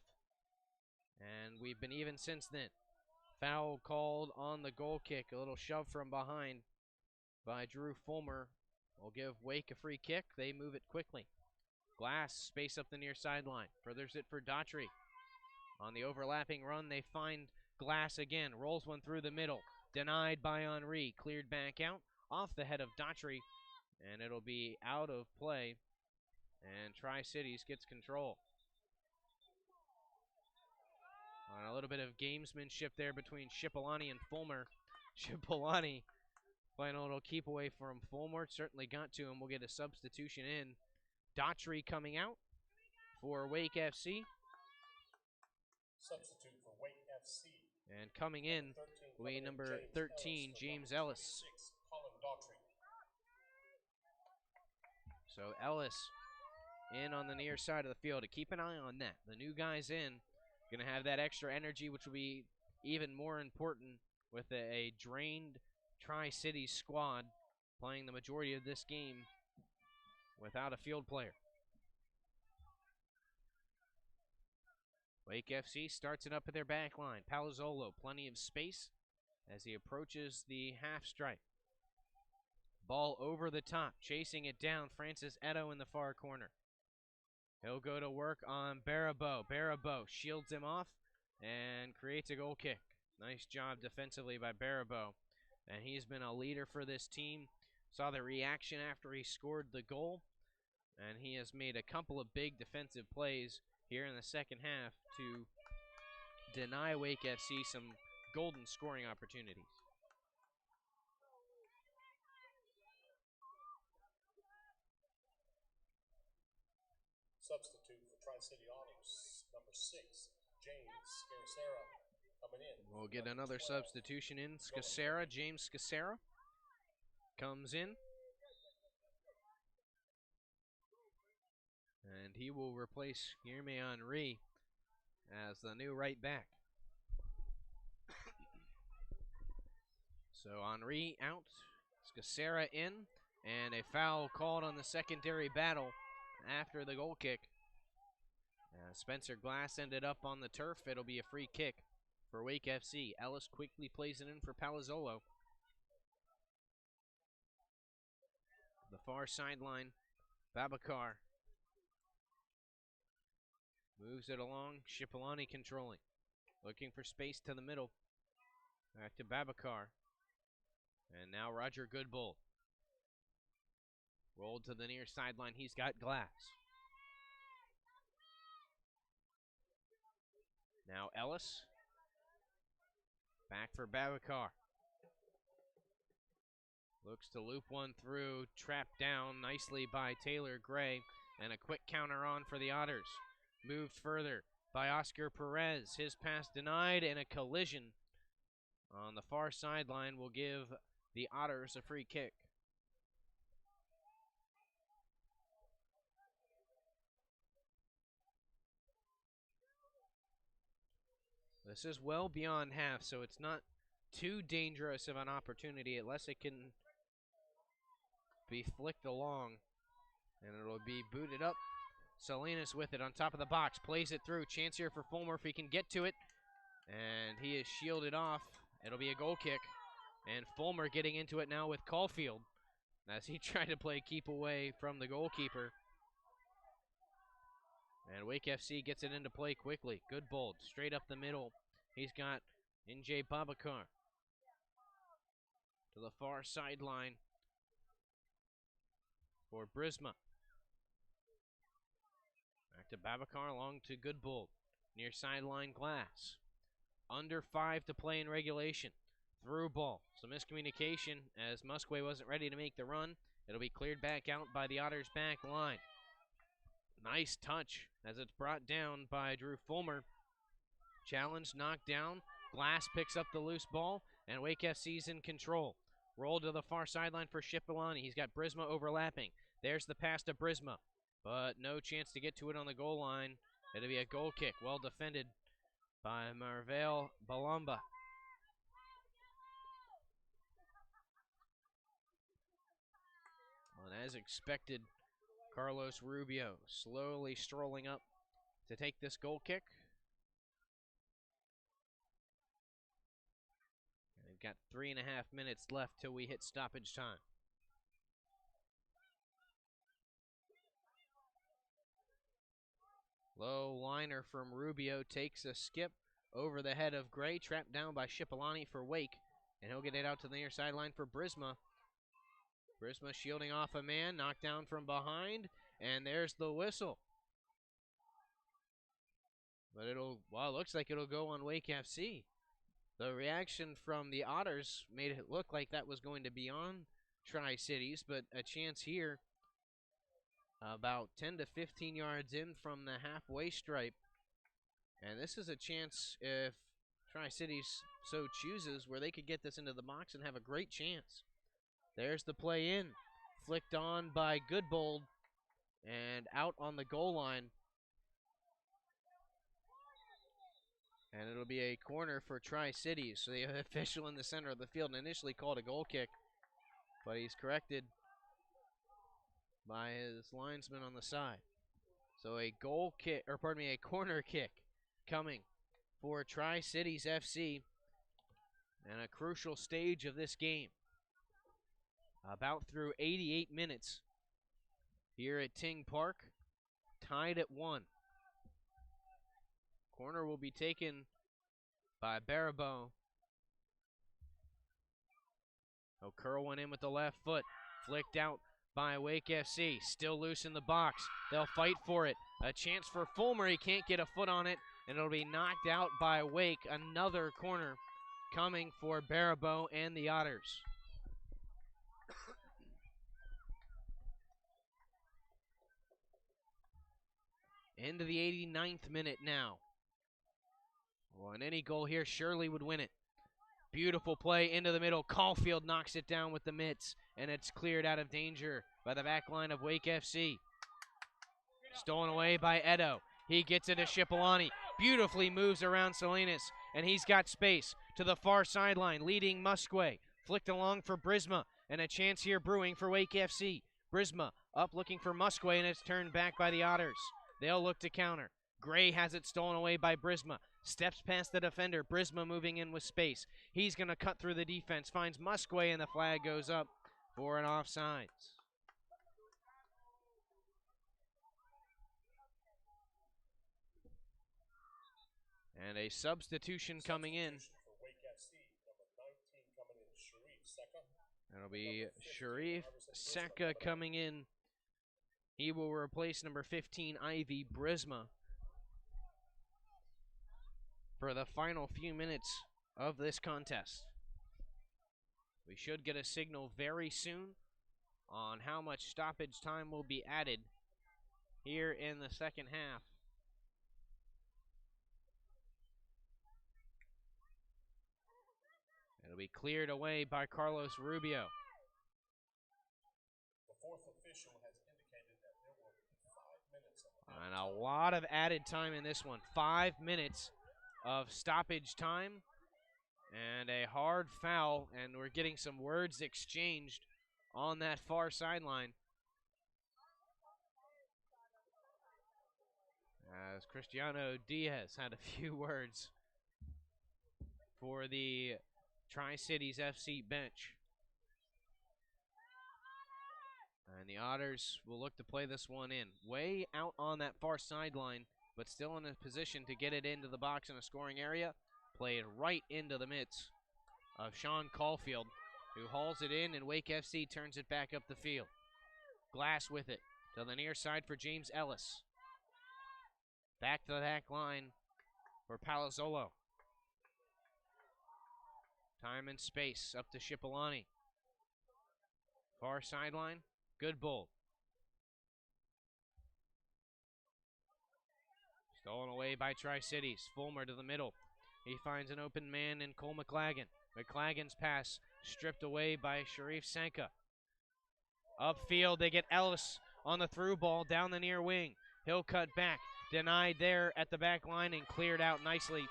And we've been even since then. Foul called on the goal kick. A little shove from behind by Drew Fulmer will give Wake a free kick. They move it quickly. Glass, space up the near sideline. Furthers it for Daughtry. On the overlapping run, they find Glass again. Rolls one through the middle. Denied by Henri. Cleared back out. Off the head of Daughtry. And it'll be out of play. And Tri-Cities gets control. A little bit of gamesmanship there between Shipolani and Fulmer. Shipolani playing a little keep away from Fulmer. Certainly got to him. We'll get a substitution in. Daughtry coming out for Wake FC. Substitute for Wake FC. And coming in will be number 13, James Ellis. So Ellis in on the near side of the field. To keep an eye on that. The new guys in. Going to have that extra energy, which will be even more important with a drained Tri-Cities squad playing the majority of this game without a field player. Wake FC starts it up at their back line. Palazzolo, plenty of space as he approaches the half stripe. Ball over the top, chasing it down. Francis Edo in the far corner. He'll go to work on Baribeau. Baribeau shields him off and creates a goal kick. Nice job defensively by Baribeau. And he's been a leader for this team. Saw the reaction after he scored the goal. And he has made a couple of big defensive plays here in the second half to deny Wake FC some golden scoring opportunities. Substitute for Tri-Cities Otters, number 6, James Scacera, coming in. We'll get another substitution in. Scacera, James Scacera comes in. And he will replace Guilherme Henri as the new right back. So Henri out, Scacera in, and a foul called on the secondary battle after the goal kick. Spencer Glass ended up on the turf. It'll be a free kick for Wake FC. Ellis quickly plays it in for Palazzolo. The far sideline, Babacar moves it along. Shipolani controlling. Looking for space to the middle. Back to Babacar. And now Roger Goodbold. Rolled to the near sideline. He's got Glass. Now Ellis. Back for Babacar. Looks to loop one through. Trapped down nicely by Taylor Gray. And a quick counter on for the Otters. Moved further by Oscar Perez. His pass denied, and a collision on the far sideline will give the Otters a free kick. This is well beyond half, so it's not too dangerous of an opportunity unless it can be flicked along. And it'll be booted up. Salinas with it on top of the box. Plays it through. Chance here for Fulmer if he can get to it. And he is shielded off. It'll be a goal kick. And Fulmer getting into it now with Caulfield as he tried to play keep away from the goalkeeper. And Wake FC gets it into play quickly. Goodbold straight up the middle. He's got NJ Babacar to the far sideline for Brisma. Back to Babacar, along to Goodbold. Near sideline Glass. Under 5 to play in regulation. Through ball. Some miscommunication as Musquet wasn't ready to make the run. It'll be cleared back out by the Otters back line. Nice touch as it's brought down by Drew Fulmer. Challenge knocked down. Glass picks up the loose ball, and Wake FC's in control. Roll to the far sideline for Shipolani. He's got Brisma overlapping. There's the pass to Brisma, but no chance to get to it on the goal line. It'll be a goal kick, well defended by Marvell Balamba. As expected, Carlos Rubio slowly strolling up to take this goal kick. And we've got 3.5 minutes left till we hit stoppage time. Low liner from Rubio takes a skip over the head of Gray, trapped down by Cipollani for Wake, and he'll get it out to the near sideline for Brisma. Brisma shielding off a man, knocked down from behind, and there's the whistle. But looks like it'll go on Wake FC. The reaction from the Otters made it look like that was going to be on Tri-Cities, but a chance here about 10 to 15 yards in from the halfway stripe. And this is a chance, if Tri-Cities so chooses, where they could get this into the box and have a great chance. There's the play in, flicked on by Goodbold, and out on the goal line. And it'll be a corner for Tri-Cities. So the official in the center of the field initially called a goal kick, but he's corrected by his linesman on the side. So a corner kick coming for Tri-Cities FC, and a crucial stage of this game. About through 88 minutes here at Ting Park, tied at 1. Corner will be taken by Barabo. Oh, curl one in with the left foot, flicked out by Wake FC, still loose in the box. They'll fight for it. A chance for Fulmer, he can't get a foot on it, and it'll be knocked out by Wake. Another corner coming for Barabo and the Otters. Into the 89th minute now. Well, and any goal here surely would win it. Beautiful play into the middle. Caulfield knocks it down with the mitts, and it's cleared out of danger by the back line of Wake FC. Stolen away by Edo. He gets it to Cipollani. Beautifully moves around Salinas, and he's got space to the far sideline, leading Musquay. Flicked along for Brisma, and a chance here brewing for Wake FC. Brisma up looking for Musquay, and it's turned back by the Otters. They'll look to counter. Gray has it stolen away by Brisma. Steps past the defender. Brisma moving in with space. He's going to cut through the defense. Finds Musquay, and the flag goes up for an offsides. And a substitution coming in. That'll be Sharif Saka coming in. He will replace number 15, Ivy Brisma, for the final few minutes of this contest. We should get a signal very soon on how much stoppage time will be added here in the second half. It'll be cleared away by Carlos Rubio. The fourth official has indicated that there will be 5 minutes of and a lot of added time in this one. 5 minutes of stoppage time and a hard foul, and we're getting some words exchanged on that far sideline as Cristiano Diaz had a few words for the Tri-Cities FC bench. And the Otters will look to play this one in. Way out on that far sideline, but still in a position to get it into the box in a scoring area. Played right into the midst of Sean Caulfield, who hauls it in, and Wake FC turns it back up the field. Glass with it to the near side for James Ellis. Back to the back line for Palazzolo. Time and space up to Cipollani. Far sideline, Goodbold. Stolen away by Tri-Cities. Fulmer to the middle. He finds an open man in Cole McLagan. McLagan's pass stripped away by Sharif Sanka. Upfield, they get Ellis on the through ball down the near wing. He'll cut back. Denied there at the back line and cleared out nicely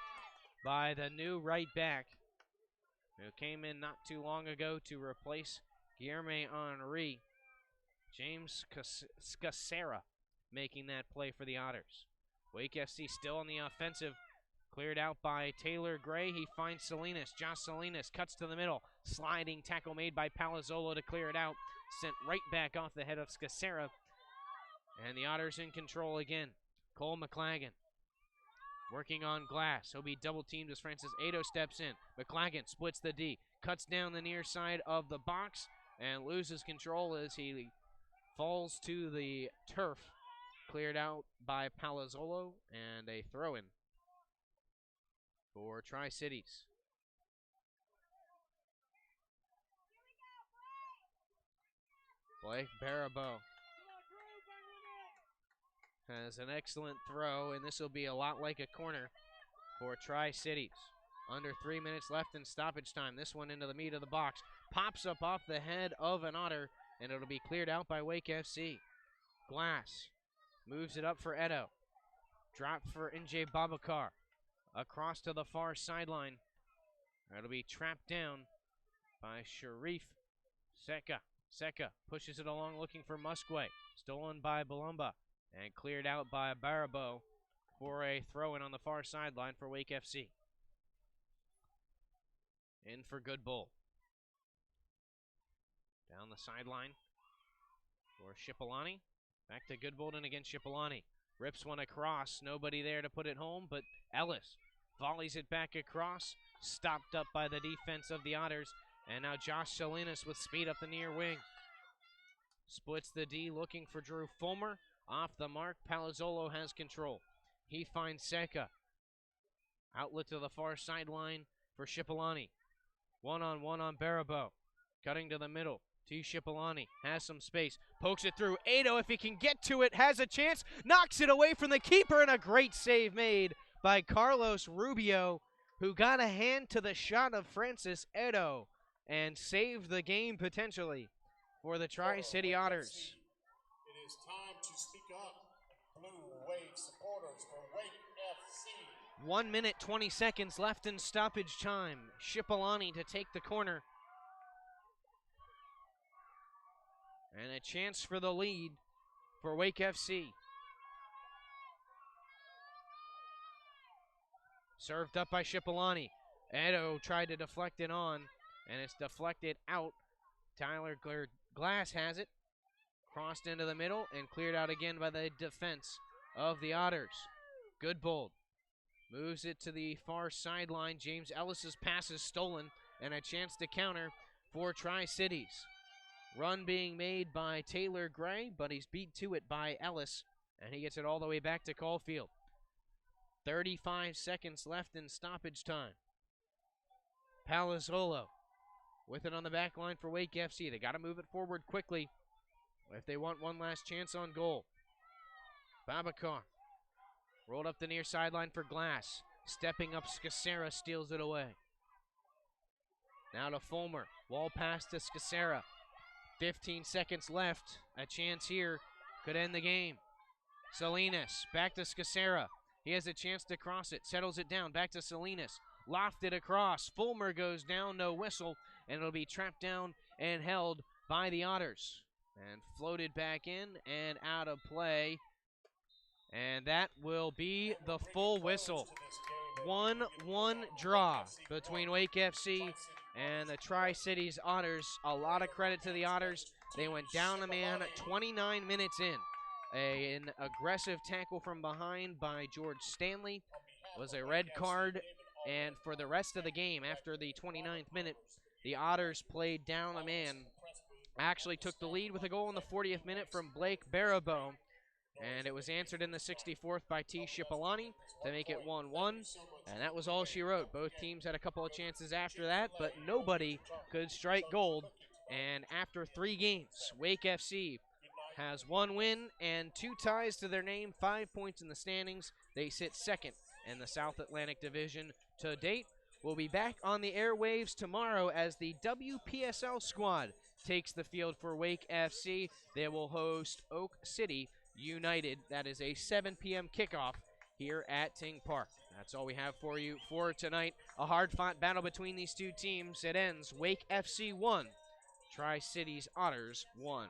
by the new right back, who came in not too long ago to replace Guilherme Henry. James Scacera making that play for the Otters. Wake FC still on the offensive. Cleared out by Taylor Gray. He finds Salinas. Josh Salinas cuts to the middle. Sliding tackle made by Palazzolo to clear it out. Sent right back off the head of Scacera. And the Otters in control again. Cole McLagan working on Glass. He'll be double teamed as Francis Ado steps in. McLagan splits the D. Cuts down the near side of the box and loses control as he falls to the turf. Cleared out by Palazzolo and a throw-in for Tri-Cities. Blake Barabo has an excellent throw, and this will be a lot like a corner for Tri-Cities. Under 3 minutes left in stoppage time. This one into the meat of the box. Pops up off the head of an Otter, and it'll be cleared out by Wake FC. Glass moves it up for Edo. Drop for NJ Babakar. Across to the far sideline. It'll be trapped down by Sharif Seka. Seka pushes it along looking for Musquay. Stolen by Balumba and cleared out by Barabo for a throw-in on the far sideline for Wake FC. In for Goodbull. Down the sideline for Shipolani. Back to Goodbolden against Shipolani. Rips one across. Nobody there to put it home, but Ellis volleys it back across. Stopped up by the defense of the Otters. And now Josh Salinas with speed up the near wing. Splits the D looking for Drew Fulmer. Off the mark, Palazzolo has control. He finds Seka. Outlet to the far sideline for Shipolani. One-on-one on Barabo. Cutting to the middle. T. Shipolani has some space. Pokes it through. Ado, if he can get to it, has a chance. Knocks it away from the keeper, and a great save made by Carlos Rubio, who got a hand to the shot of Francis Edo and saved the game potentially for the Tri-City Otters. It is time to speak up, Blue Wave supporters for Wake FC. 1 minute, 20 seconds left in stoppage time. Shipolani to take the corner. And a chance for the lead for Wake FC. Served up by Shipolani. Edo tried to deflect it on, and it's deflected out. Tyler Glass has it. Crossed into the middle and cleared out again by the defense of the Otters. Goodbold moves it to the far sideline. James Ellis's pass is stolen, and a chance to counter for Tri-Cities. Run being made by Taylor Gray, but he's beat to it by Ellis, and he gets it all the way back to Caulfield. 35 seconds left in stoppage time. Palazzolo with it on the back line for Wake FC. They got to move it forward quickly if they want one last chance on goal. Babakar rolled up the near sideline for Glass. Stepping up, Scacera steals it away. Now to Fulmer. Wall pass to Scacera. 15 seconds left. A chance here could end the game. Salinas back to Scacera. He has a chance to cross it. Settles it down. Back to Salinas. Lofted across. Fulmer goes down. No whistle. And it'll be trapped down and held by the Otters. And floated back in and out of play. And that will be the full whistle. 1-1 draw between Wake FC and the Tri-Cities Otters. A lot of credit to the Otters. They went down a man 29 minutes in. An aggressive tackle from behind by George Stanley was a red card. And for the rest of the game, after the 29th minute, the Otters played down a man. Actually took the lead with a goal in the 40th minute from Blake Barabo. And it was answered in the 64th by T. Shipolani to make it 1-1. And that was all she wrote. Both teams had a couple of chances after that, but nobody could strike gold. And after 3 games, Wake FC has 1 win and 2 ties to their name, 5 points in the standings. They sit second in the South Atlantic Division to date. We'll be back on the airwaves tomorrow as the WPSL squad takes the field for Wake FC. They will host Oak City United. That is a 7 p.m. kickoff here at Ting Park. That's all we have for you for tonight. A hard-fought battle between these two teams. It ends Wake FC 1, Tri-Cities Otters 1.